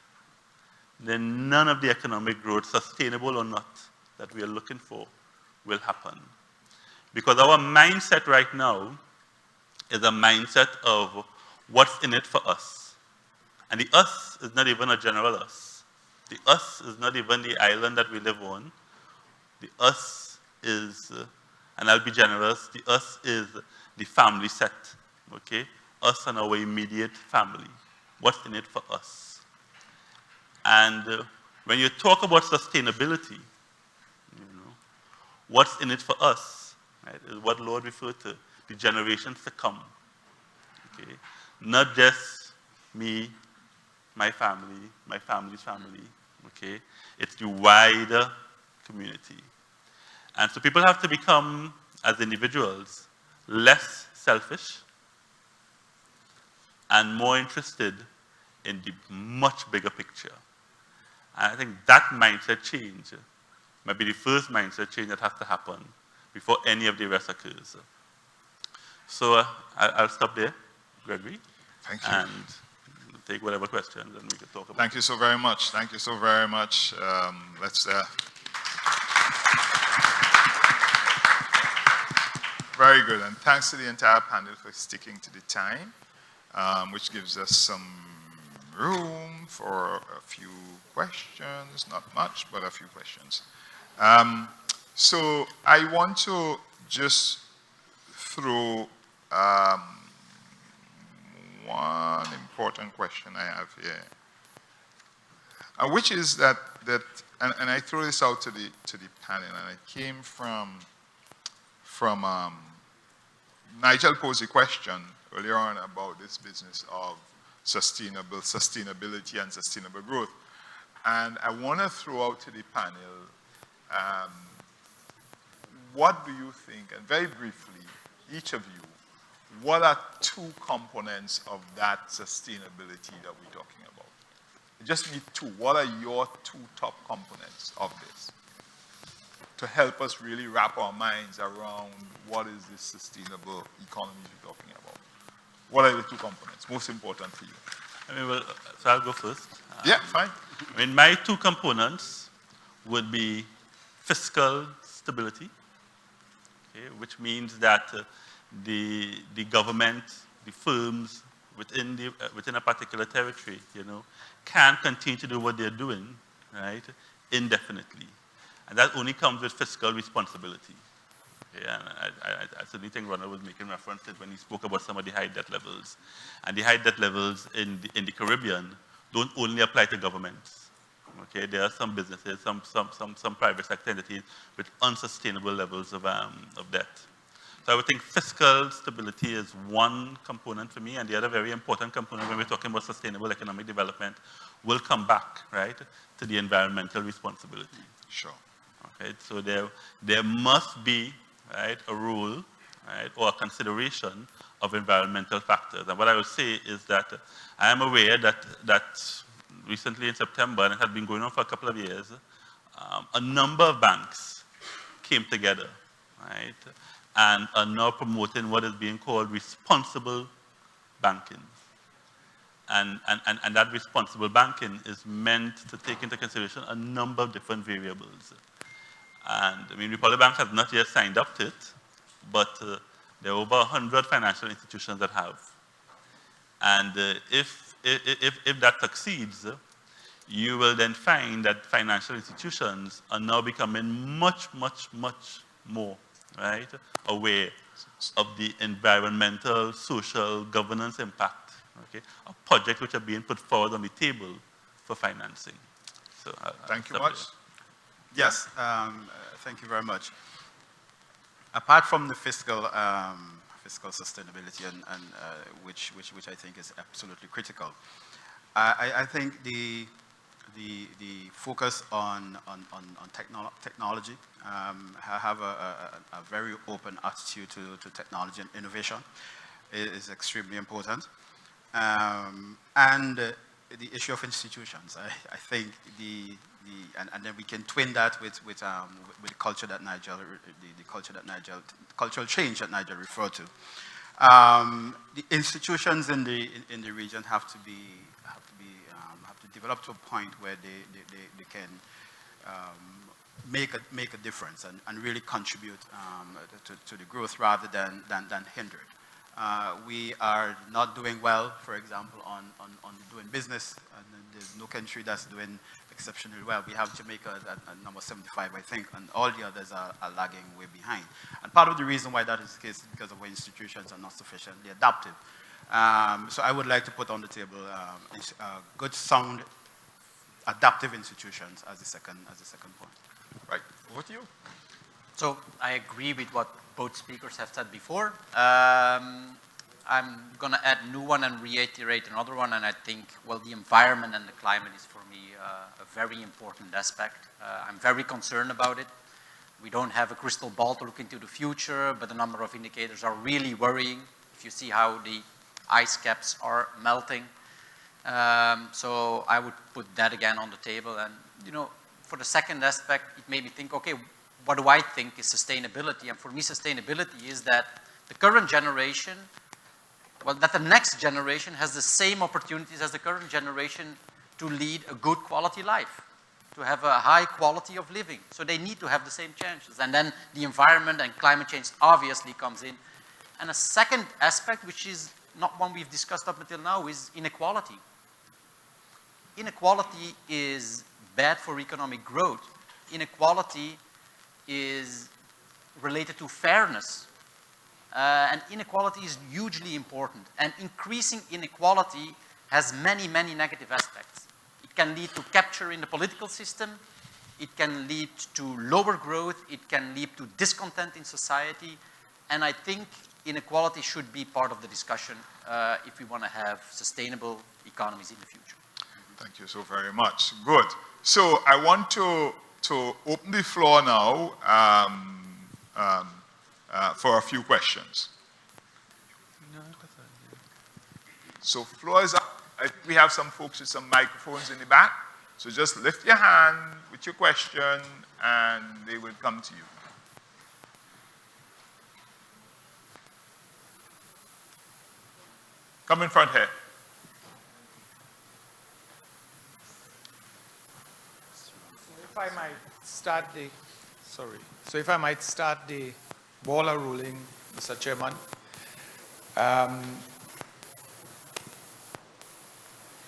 then none of the economic growth, sustainable or not, that we are looking for will happen. Because our mindset right now is a mindset of what's in it for us. And the us is not even a general us. The us is not even the island that we live on. The us is, and I'll be generous, the us is the family set, okay? Us and our immediate family. What's in it for us? And when you talk about sustainability, you know, what's in it for us, right, is what Lord referred to, the generations to come. Okay? Not just me, my family, my family's family. Okay? It's the wider community. And so people have to become, as individuals, less selfish and more interested in the much bigger picture. And I think that mindset change might be the first mindset change that has to happen before any of the rest occurs. So I'll stop there, Gregory. Thank you. And take whatever questions and we can talk about. Thank you so very much. Thank you so very much. Very good. And thanks to the entire panel for sticking to the time, which gives us some room for a few questions. Not much, but a few questions. So I want to just throw one important question I have here, which is that and I throw this out to the panel, and it came from Nigel posed a question earlier on about this business of sustainability and sustainable growth, and I want to throw out to the panel, what do you think, and very briefly, each of you, what are two components of that sustainability that we're talking about? I just need two. What are your two top components of this to help us really wrap our minds around what is this sustainable economy we're talking about? What are the two components most important for you? I mean, well, so I'll go first. Yeah, fine. I mean, my two components would be fiscal stability, okay, which means that the government, the firms within a particular territory, you know, can continue to do what they're doing, right, indefinitely. And that only comes with fiscal responsibility. Okay, and I certainly think Ronald was making reference to it when he spoke about some of the high debt levels. And the high debt levels in the Caribbean don't only apply to governments. Okay, there are some businesses, some private sector entities with unsustainable levels of debt. So I would think fiscal stability is one component for me, and the other very important component when we're talking about sustainable economic development will come back, right, to the environmental responsibility. Sure. Okay, so there must be, right, a rule, right, or a consideration of environmental factors. And what I would say is that I am aware that recently in September, and it had been going on for a couple of years, a number of banks came together, right, and are now promoting what is being called responsible banking. And that responsible banking is meant to take into consideration a number of different variables. And I mean, Republic Bank has not yet signed up to it, but there are over 100 financial institutions that have. And if if that succeeds, you will then find that financial institutions are now becoming much, much, much more, right, aware of the environmental, social, governance impact, okay, of projects which are being put forward on the table for financing. So, Thank you much. Yes, thank you very much. Apart from the fiscal sustainability and which I think is absolutely critical, I think the focus on technology, have a very open attitude to technology and innovation is extremely important, and the issue of institutions. I think and then we can twin that with the culture that Nigel, cultural change that Nigel referred to. The institutions in the region have to develop to a point where they can make a difference and really contribute to the growth rather than hinder it. We are not doing well, for example, on doing business, and there's no country that's doing exceptionally well. We have Jamaica at number 75, I think, and all the others are lagging way behind. And part of the reason why that is the case is because of our institutions are not sufficiently adaptive. So I would like to put on the table good, sound, adaptive institutions as the second point. Right. Over to you. So I agree with what both speakers have said before. I'm going to add a new one and reiterate another one, and I think, well, the environment and the climate is for me a very important aspect. I'm very concerned about it. We don't have a crystal ball to look into the future, but the number of indicators are really worrying. If you see how the ice caps are melting. So I would put that again on the table. And, you know, for the second aspect, it made me think, okay, what do I think is sustainability? And for me, sustainability is that the current generation, well, that the next generation has the same opportunities as the current generation to lead a good quality life, to have a high quality of living. So they need to have the same chances. And then the environment and climate change obviously comes in. And a second aspect, which is not one we've discussed up until now, is inequality. Inequality is bad for economic growth. Inequality is related to fairness. And inequality is hugely important. And increasing inequality has many, many negative aspects. It can lead to capture in the political system. It can lead to lower growth. It can lead to discontent in society. And I think inequality should be part of the discussion if we want to have sustainable economies in the future. Thank you so very much. Good. So I want to open the floor now for a few questions. So floor is up. I think we have some folks with some microphones in the back. So just lift your hand with your question and they will come to you. Come in front here. If I might start the baller ruling, Mr. Chairman.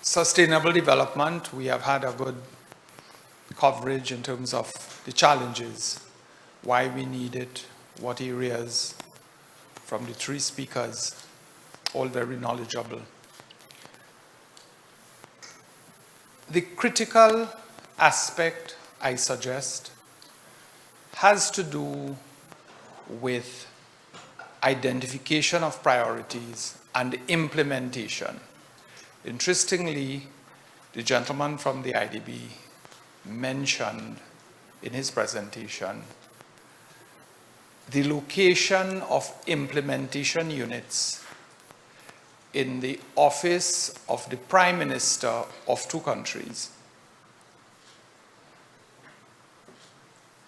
Sustainable development, we have had a good coverage in terms of the challenges, why we need it, what areas, from the three speakers, all very knowledgeable. The critical aspect, I suggest, has to do with identification of priorities and implementation. Interestingly, the gentleman from the IDB mentioned in his presentation the location of implementation units in the office of the Prime Minister of two countries.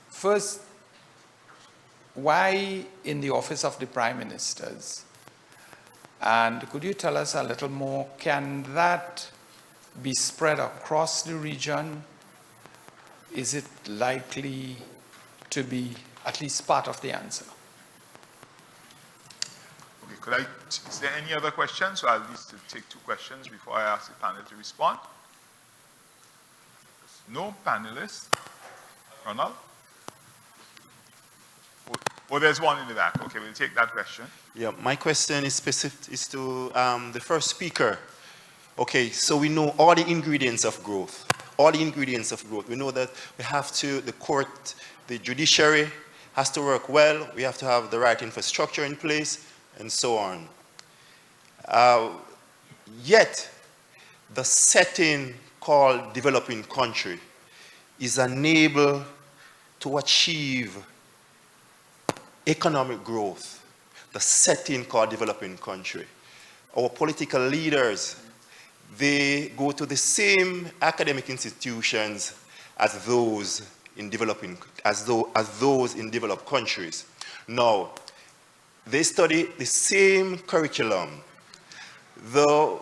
First, why in the office of the Prime Ministers? And could you tell us a little more, can that be spread across the region? Is it likely to be at least part of the answer? Okay, is there any other questions? So I'll at least take 2 questions before I ask the panel to respond. No panelists? Ronald? Oh, there's one in the back. Okay, we'll take that question. Yeah, my question is specific is to the first speaker. Okay, so we know all the ingredients of growth. All the ingredients of growth. We know that we have to, the court, the judiciary has to work well. We have to have the right infrastructure in place, and so on. Yet, the setting called developing country is unable to achieve economic growth. The setting called developing country. Our political leaders, they go to the same academic institutions as those in developing, as those in developed countries. Now, they study the same curriculum. The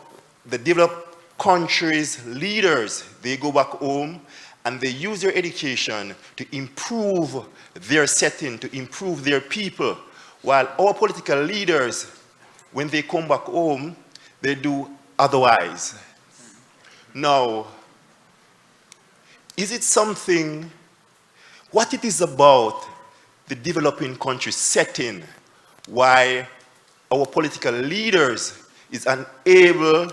developed countries' leaders, they go back home and they use their education to improve their setting, to improve their people, while our political leaders, when they come back home, they do otherwise. Now, is it something, what it is about the developing country setting, why our political leaders is unable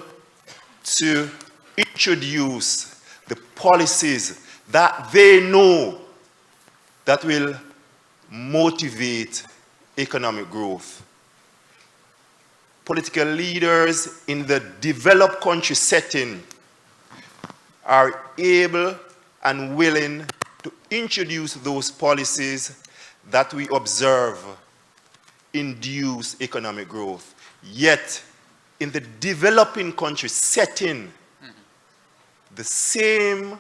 to introduce the policies that they know that will motivate economic growth? Political leaders in the developed country setting are able and willing to introduce those policies that we observe induce economic growth. Yet, in the developing country setting, the same,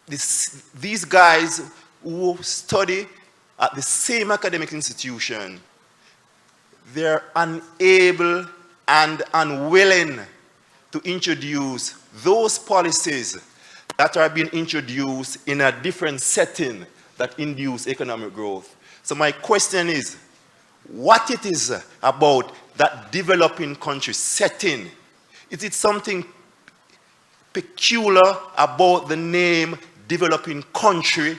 these guys who study at the same academic institution, they're unable and unwilling to introduce those policies that are being introduced in a different setting that induce economic growth. So my question is, what it is about that developing country setting? Is it something peculiar about the name developing country?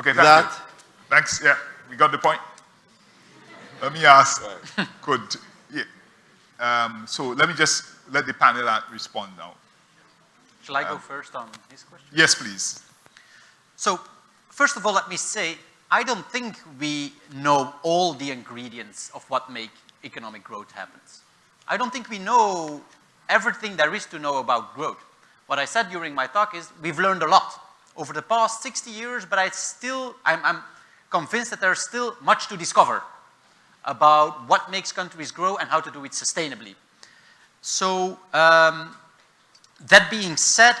Okay, thank you. Thanks, yeah, we got the point. Let me ask, so let me just let the panel respond now. Shall I go first on this question? Yes, please. So, first of all, let me say, I don't think we know all the ingredients of what make economic growth happen. I don't think we know everything there is to know about growth. What I said during my talk is we've learned a lot over the past 60 years, but I'm convinced that there's still much to discover about what makes countries grow and how to do it sustainably. So, that being said,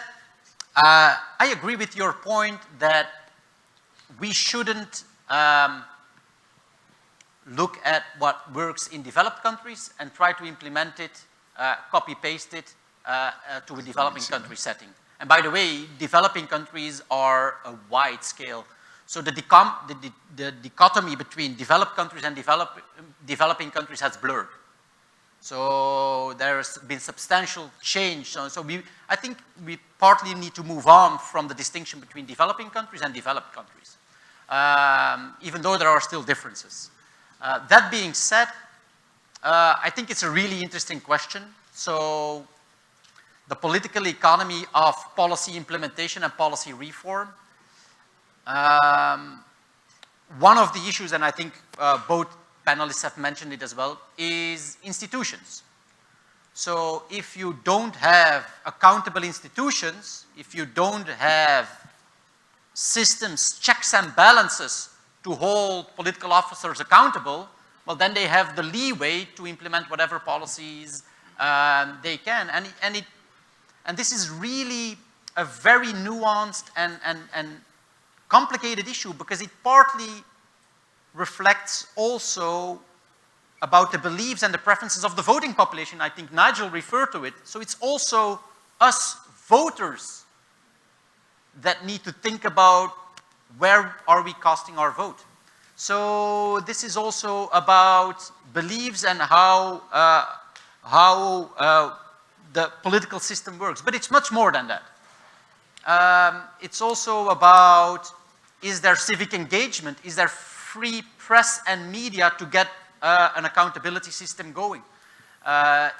I agree with your point that we shouldn't look at what works in developed countries and try to implement it, copy-paste it to a developing country setting. And by the way, developing countries are a wide scale. So the dichotomy between developed countries and developing countries has blurred. So there's been substantial change. So I think we partly need to move on from the distinction between developing countries and developed countries, even though there are still differences. That being said, I think it's a really interesting question. So the political economy of policy implementation and policy reform. One of the issues, and I think both panelists have mentioned it as well, is institutions. So if you don't have accountable institutions, if you don't have systems, checks and balances to hold political officers accountable, well then they have the leeway to implement whatever policies they can. And this is really a very nuanced and complicated issue because it partly reflects also about the beliefs and the preferences of the voting population. I think Nigel referred to it. So it's also us voters that need to think about where are we casting our vote. So this is also about beliefs and how the political system works. But it's much more than that. It's also about, is there civic engagement? Is there free press and media to get an accountability system going?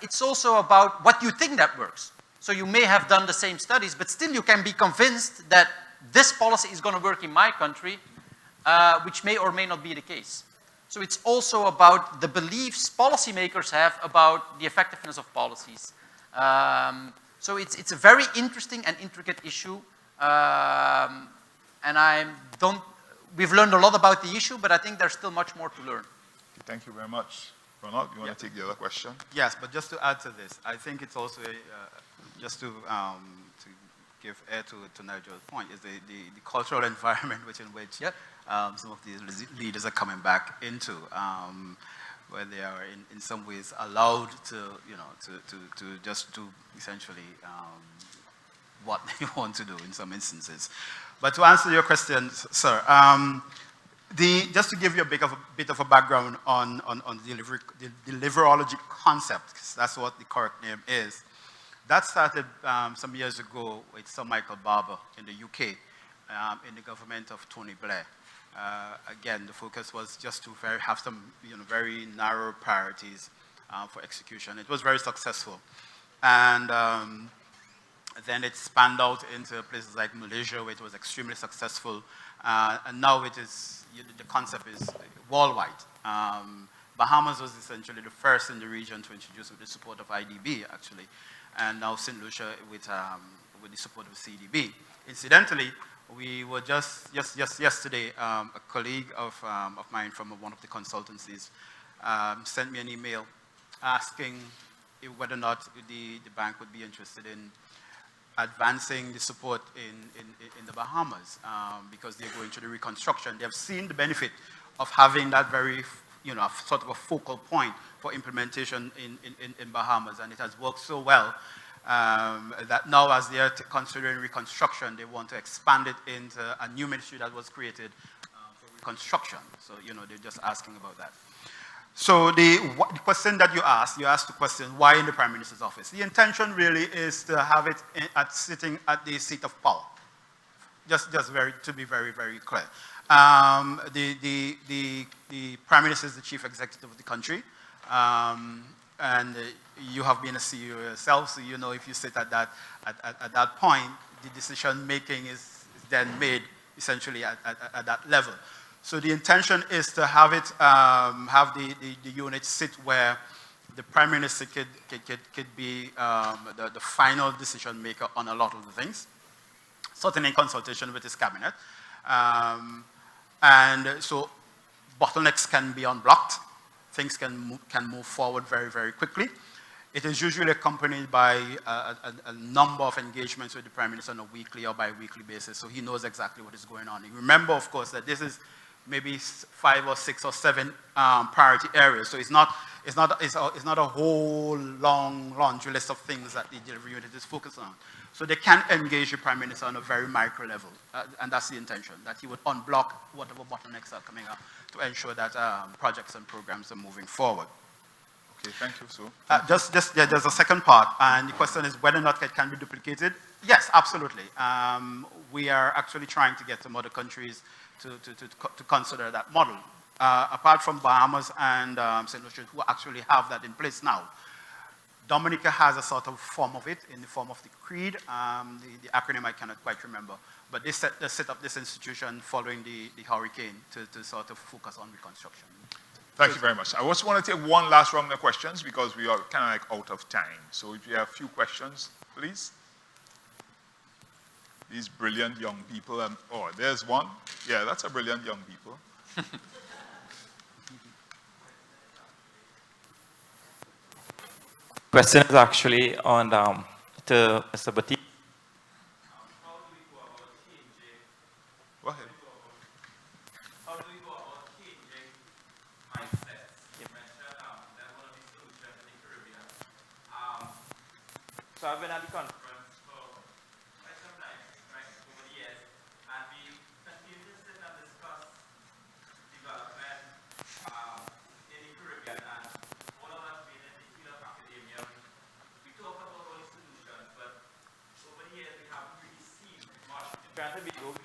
It's also about what you think that works. So you may have done the same studies, but still you can be convinced that this policy is going to work in my country, which may or may not be the case. So it's also about the beliefs policymakers have about the effectiveness of policies. So it's a very interesting and intricate issue. And we've learned a lot about the issue, but I think there's still much more to learn. Thank you very much. Ronald, you want to take the other question? Yes, but just to add to this, I think it's also, just to give air to Nigel's point, is the cultural environment in which some of these leaders are coming back into, where they are in some ways allowed to, to just do essentially what they want to do in some instances. But to answer your question, sir, just to give you a bit of a background on the deliverology concept, because that's what the correct name is. That started some years ago with Sir Michael Barber in the UK, in the government of Tony Blair. Again, the focus was just to have some very narrow priorities for execution. It was very successful. And then it spanned out into places like Malaysia, where it was extremely successful. And now it is, the concept is worldwide. Bahamas was essentially the first in the region to introduce with the support of IDB, actually. And now St. Lucia with the support of CDB. Incidentally, we were just yesterday, a colleague of mine from one of the consultancies sent me an email asking whether or not the bank would be interested in advancing the support in the Bahamas, because they're going through the reconstruction. They have seen the benefit of having that very, sort of a focal point for implementation in Bahamas, and it has worked so well that now, as they are considering reconstruction, they want to expand it into a new ministry that was created for reconstruction. So, they're just asking about that. So the question that you asked the question, why in the Prime Minister's office? The intention really is to have it sitting at the seat of power. Just to be very, very clear. The Prime Minister is the chief executive of the country. And you have been a CEO yourself, so if you sit at that point, the decision making is then made essentially at that level. So the intention is to have it, have the unit sit where the Prime Minister could be the final decision maker on a lot of the things, certainly in consultation with his cabinet. And so bottlenecks can be unblocked. Things can move forward very, very quickly. It is usually accompanied by a number of engagements with the Prime Minister on a weekly or bi-weekly basis, so he knows exactly what is going on. You remember, of course, that this is maybe 5 or 6 or 7 priority areas. So it's not a whole long laundry list of things that the delivery unit is focused on. So they can engage the Prime Minister on a very micro level, and that's the intention, that he would unblock whatever bottlenecks are coming up to ensure that projects and programs are moving forward. Okay, thank you, sir. There's a second part, and the question is whether or not it can be duplicated. Yes, absolutely. We are actually trying to get some other countries to consider that model. Apart from Bahamas and St. Lucia, who actually have that in place now. Dominica has a sort of form of it in the form of the CREED. The acronym I cannot quite remember. But they set up this institution following the hurricane to sort of focus on reconstruction. Thank you very much. I also want to take one last round of questions because we are kind of out of time. So if you have a few questions, please. These brilliant young people. Oh, there's one. Yeah, that's a brilliant young people. Question is actually on to Mr. Baptiste. How do we go about changing? Go ahead. How do we go about changing mindsets? You mentioned that one of the solutions in the Caribbean. So I've been at the conference for quite some time, right, over the years, and we continue to sit and discuss development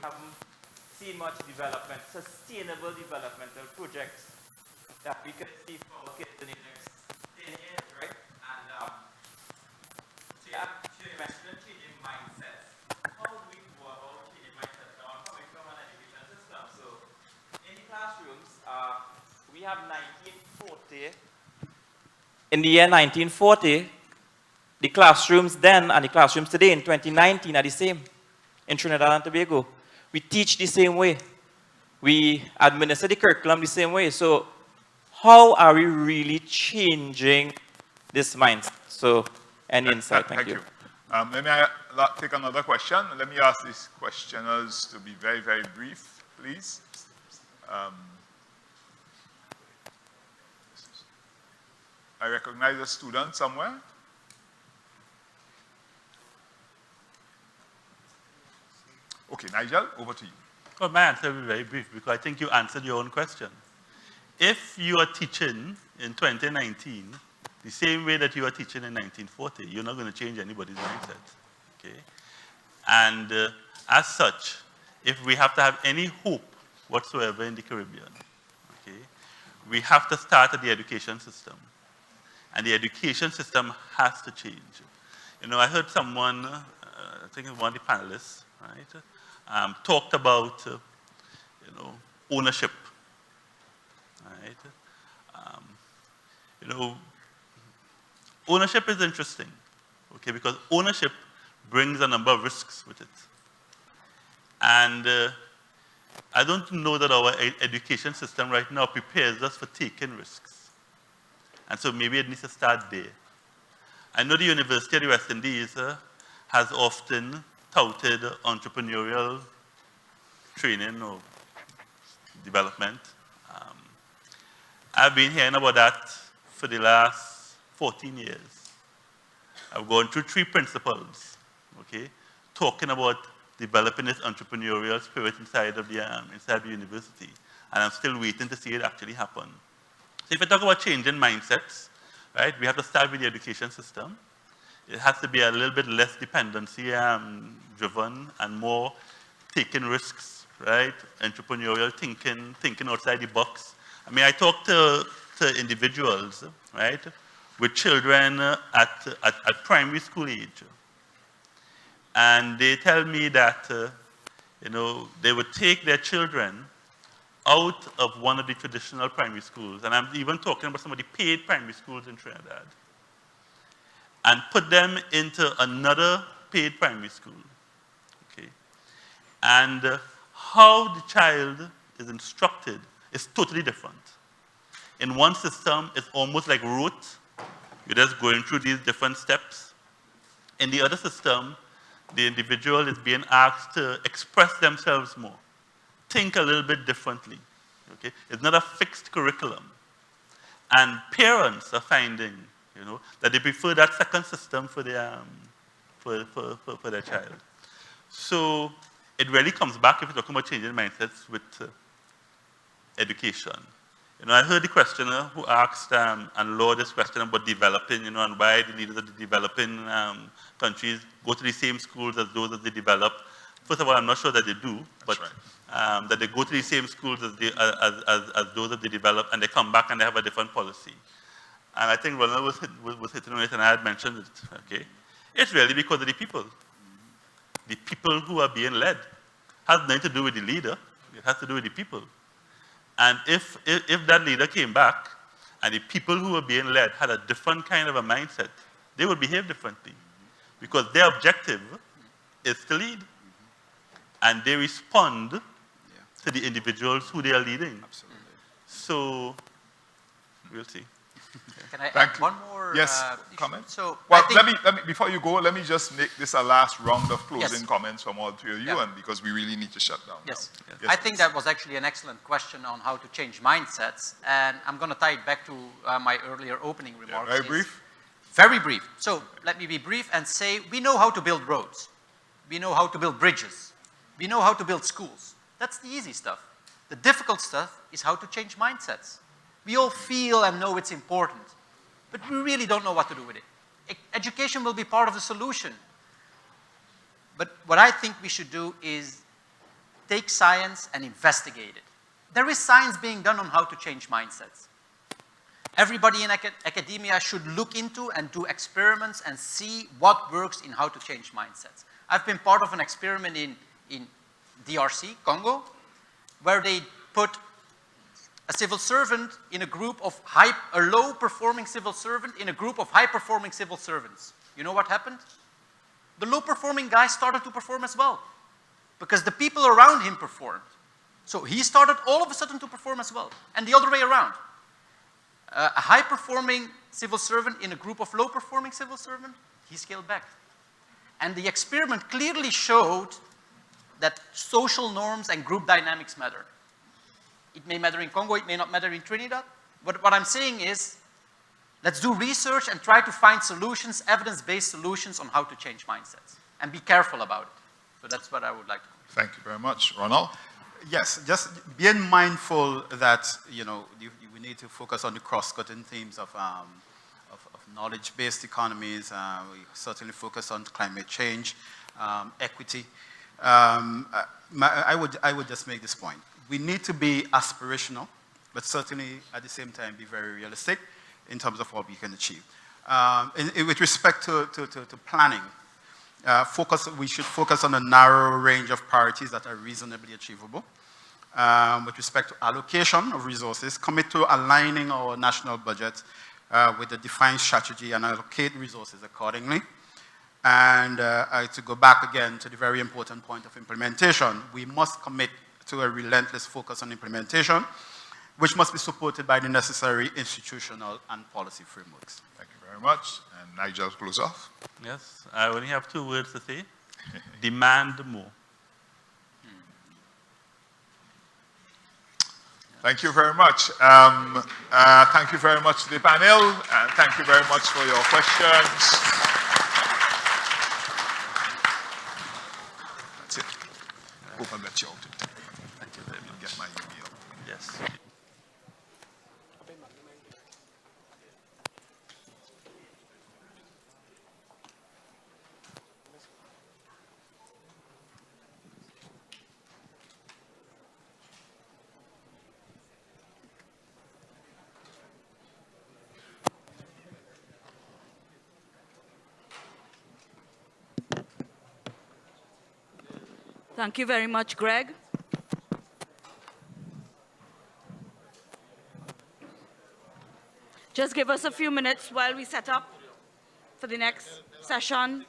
haven't seen much development, sustainable developmental projects that we could see for our kids in the next 10 years, right? And so you actually mentioned changing mindsets. How do we go about changing mindsets? Now, I'm coming from an education system, so in the classrooms, we have 1940. In the year 1940, the classrooms then and the classrooms today in 2019 are the same in Trinidad and Tobago. We teach the same way. We administer the curriculum the same way. So how are we really changing this mindset? So any insight? Thank you. Let me take another question. Let me ask these questioners to be very, very brief, please. I recognize a student somewhere. Okay, Nigel, over to you. Well, my answer will be very brief because I think you answered your own question. If you are teaching in 2019 the same way that you were teaching in 1940, you're not going to change anybody's mindset. Okay? And as such, if we have to have any hope whatsoever in the Caribbean, okay, we have to start at the education system. And the education system has to change. You know, I heard someone, I think it was one of the panelists, right, talked about, you know, ownership, right? You know, ownership is interesting, okay, because ownership brings a number of risks with it. And I don't know that our education system right now prepares us for taking risks. And so maybe it needs to start there. I know the University of the West Indies has often touted entrepreneurial training or development. I've been hearing about that for the last 14 years. I've gone through 3 principles, okay, talking about developing this entrepreneurial spirit inside of the university. And I'm still waiting to see it actually happen. So if I talk about changing mindsets, right, we have to start with the education system. It has to be a little bit less dependency driven and more taking risks, right? Entrepreneurial thinking, thinking outside the box. I mean, I talk to individuals, right, with children at primary school age. And they tell me that, you know, they would take their children out of one of the traditional primary schools, and I'm even talking about some of the paid primary schools in Trinidad, and put them into another paid primary school, okay? And how the child is instructed is totally different. In one system, it's almost like rote. You're just going through these different steps. In the other system, the individual is being asked to express themselves more, think a little bit differently, okay? It's not a fixed curriculum. And parents are finding, you know, that they prefer that second system for their child. So it really comes back, if you're talking about changing mindsets, with education. You know, I heard the questioner who asked and Law this question about developing, you know, and why the leaders of the developing countries go to the same schools as those that they develop. First of all, I'm not sure that they do, but right. That they go to the same schools as those that they develop, and they come back and they have a different policy. And I think Ronald was hitting on it, and I had mentioned it, okay? It's really because of the people. The people who are being led. Has nothing to do with the leader. It has to do with the people. And if that leader came back and the people who were being led had a different kind of a mindset, they would behave differently. Because their objective is to lead. And they respond to the individuals who they are leading. Absolutely. So, we'll see. Can I add one more comment? So well, let me, before you go, let me just make this a last round of closing yes. comments from all 3 of you, and because we really need to shut down. Yes. Now. Yes, I think that was actually an excellent question on how to change mindsets, and I'm going to tie it back to my earlier opening remarks. Very brief? Very brief. So let me be brief and say we know how to build roads. We know how to build bridges. We know how to build schools. That's the easy stuff. The difficult stuff is how to change mindsets. We all feel and know it's important, but we really don't know what to do with it. Education will be part of the solution. But what I think we should do is take science and investigate it. There is science being done on how to change mindsets. Everybody in academia should look into and do experiments and see what works in how to change mindsets. I've been part of an experiment in DRC, Congo, where they put a civil servant in a group of a low-performing civil servant in a group of high-performing civil servants. You know what happened? The low-performing guy started to perform as well, because the people around him performed. So he started all of a sudden to perform as well, and the other way around. A high-performing civil servant in a group of low-performing civil servant, he scaled back. And the experiment clearly showed that social norms and group dynamics matter. It may matter in Congo, it may not matter in Trinidad. But what I'm saying is, let's do research and try to find solutions, evidence-based solutions on how to change mindsets. And be careful about it. So that's what I would like to do. Thank you very much. Ronald? Yes, just being mindful that, you know, we need to focus on the cross-cutting themes of knowledge-based economies. We certainly focus on climate change, equity. I would just make this point. We need to be aspirational, but certainly at the same time be very realistic in terms of what we can achieve. With respect to planning, we should focus on a narrow range of priorities that are reasonably achievable. With respect to allocation of resources, commit to aligning our national budget with a defined strategy and allocate resources accordingly. And to go back again to the very important point of implementation, we must commit to a relentless focus on implementation, which must be supported by the necessary institutional and policy frameworks. Thank you very much. And Nigel, close off. Yes, I only have 2 words to say. Demand more. Thank you very much. Thank you very much to the panel, and thank you very much for your questions. That's it. Hope I met you out. Thank you. Let me get my email. Yes. Thank you very much, Greg. Just give us a few minutes while we set up for the next session.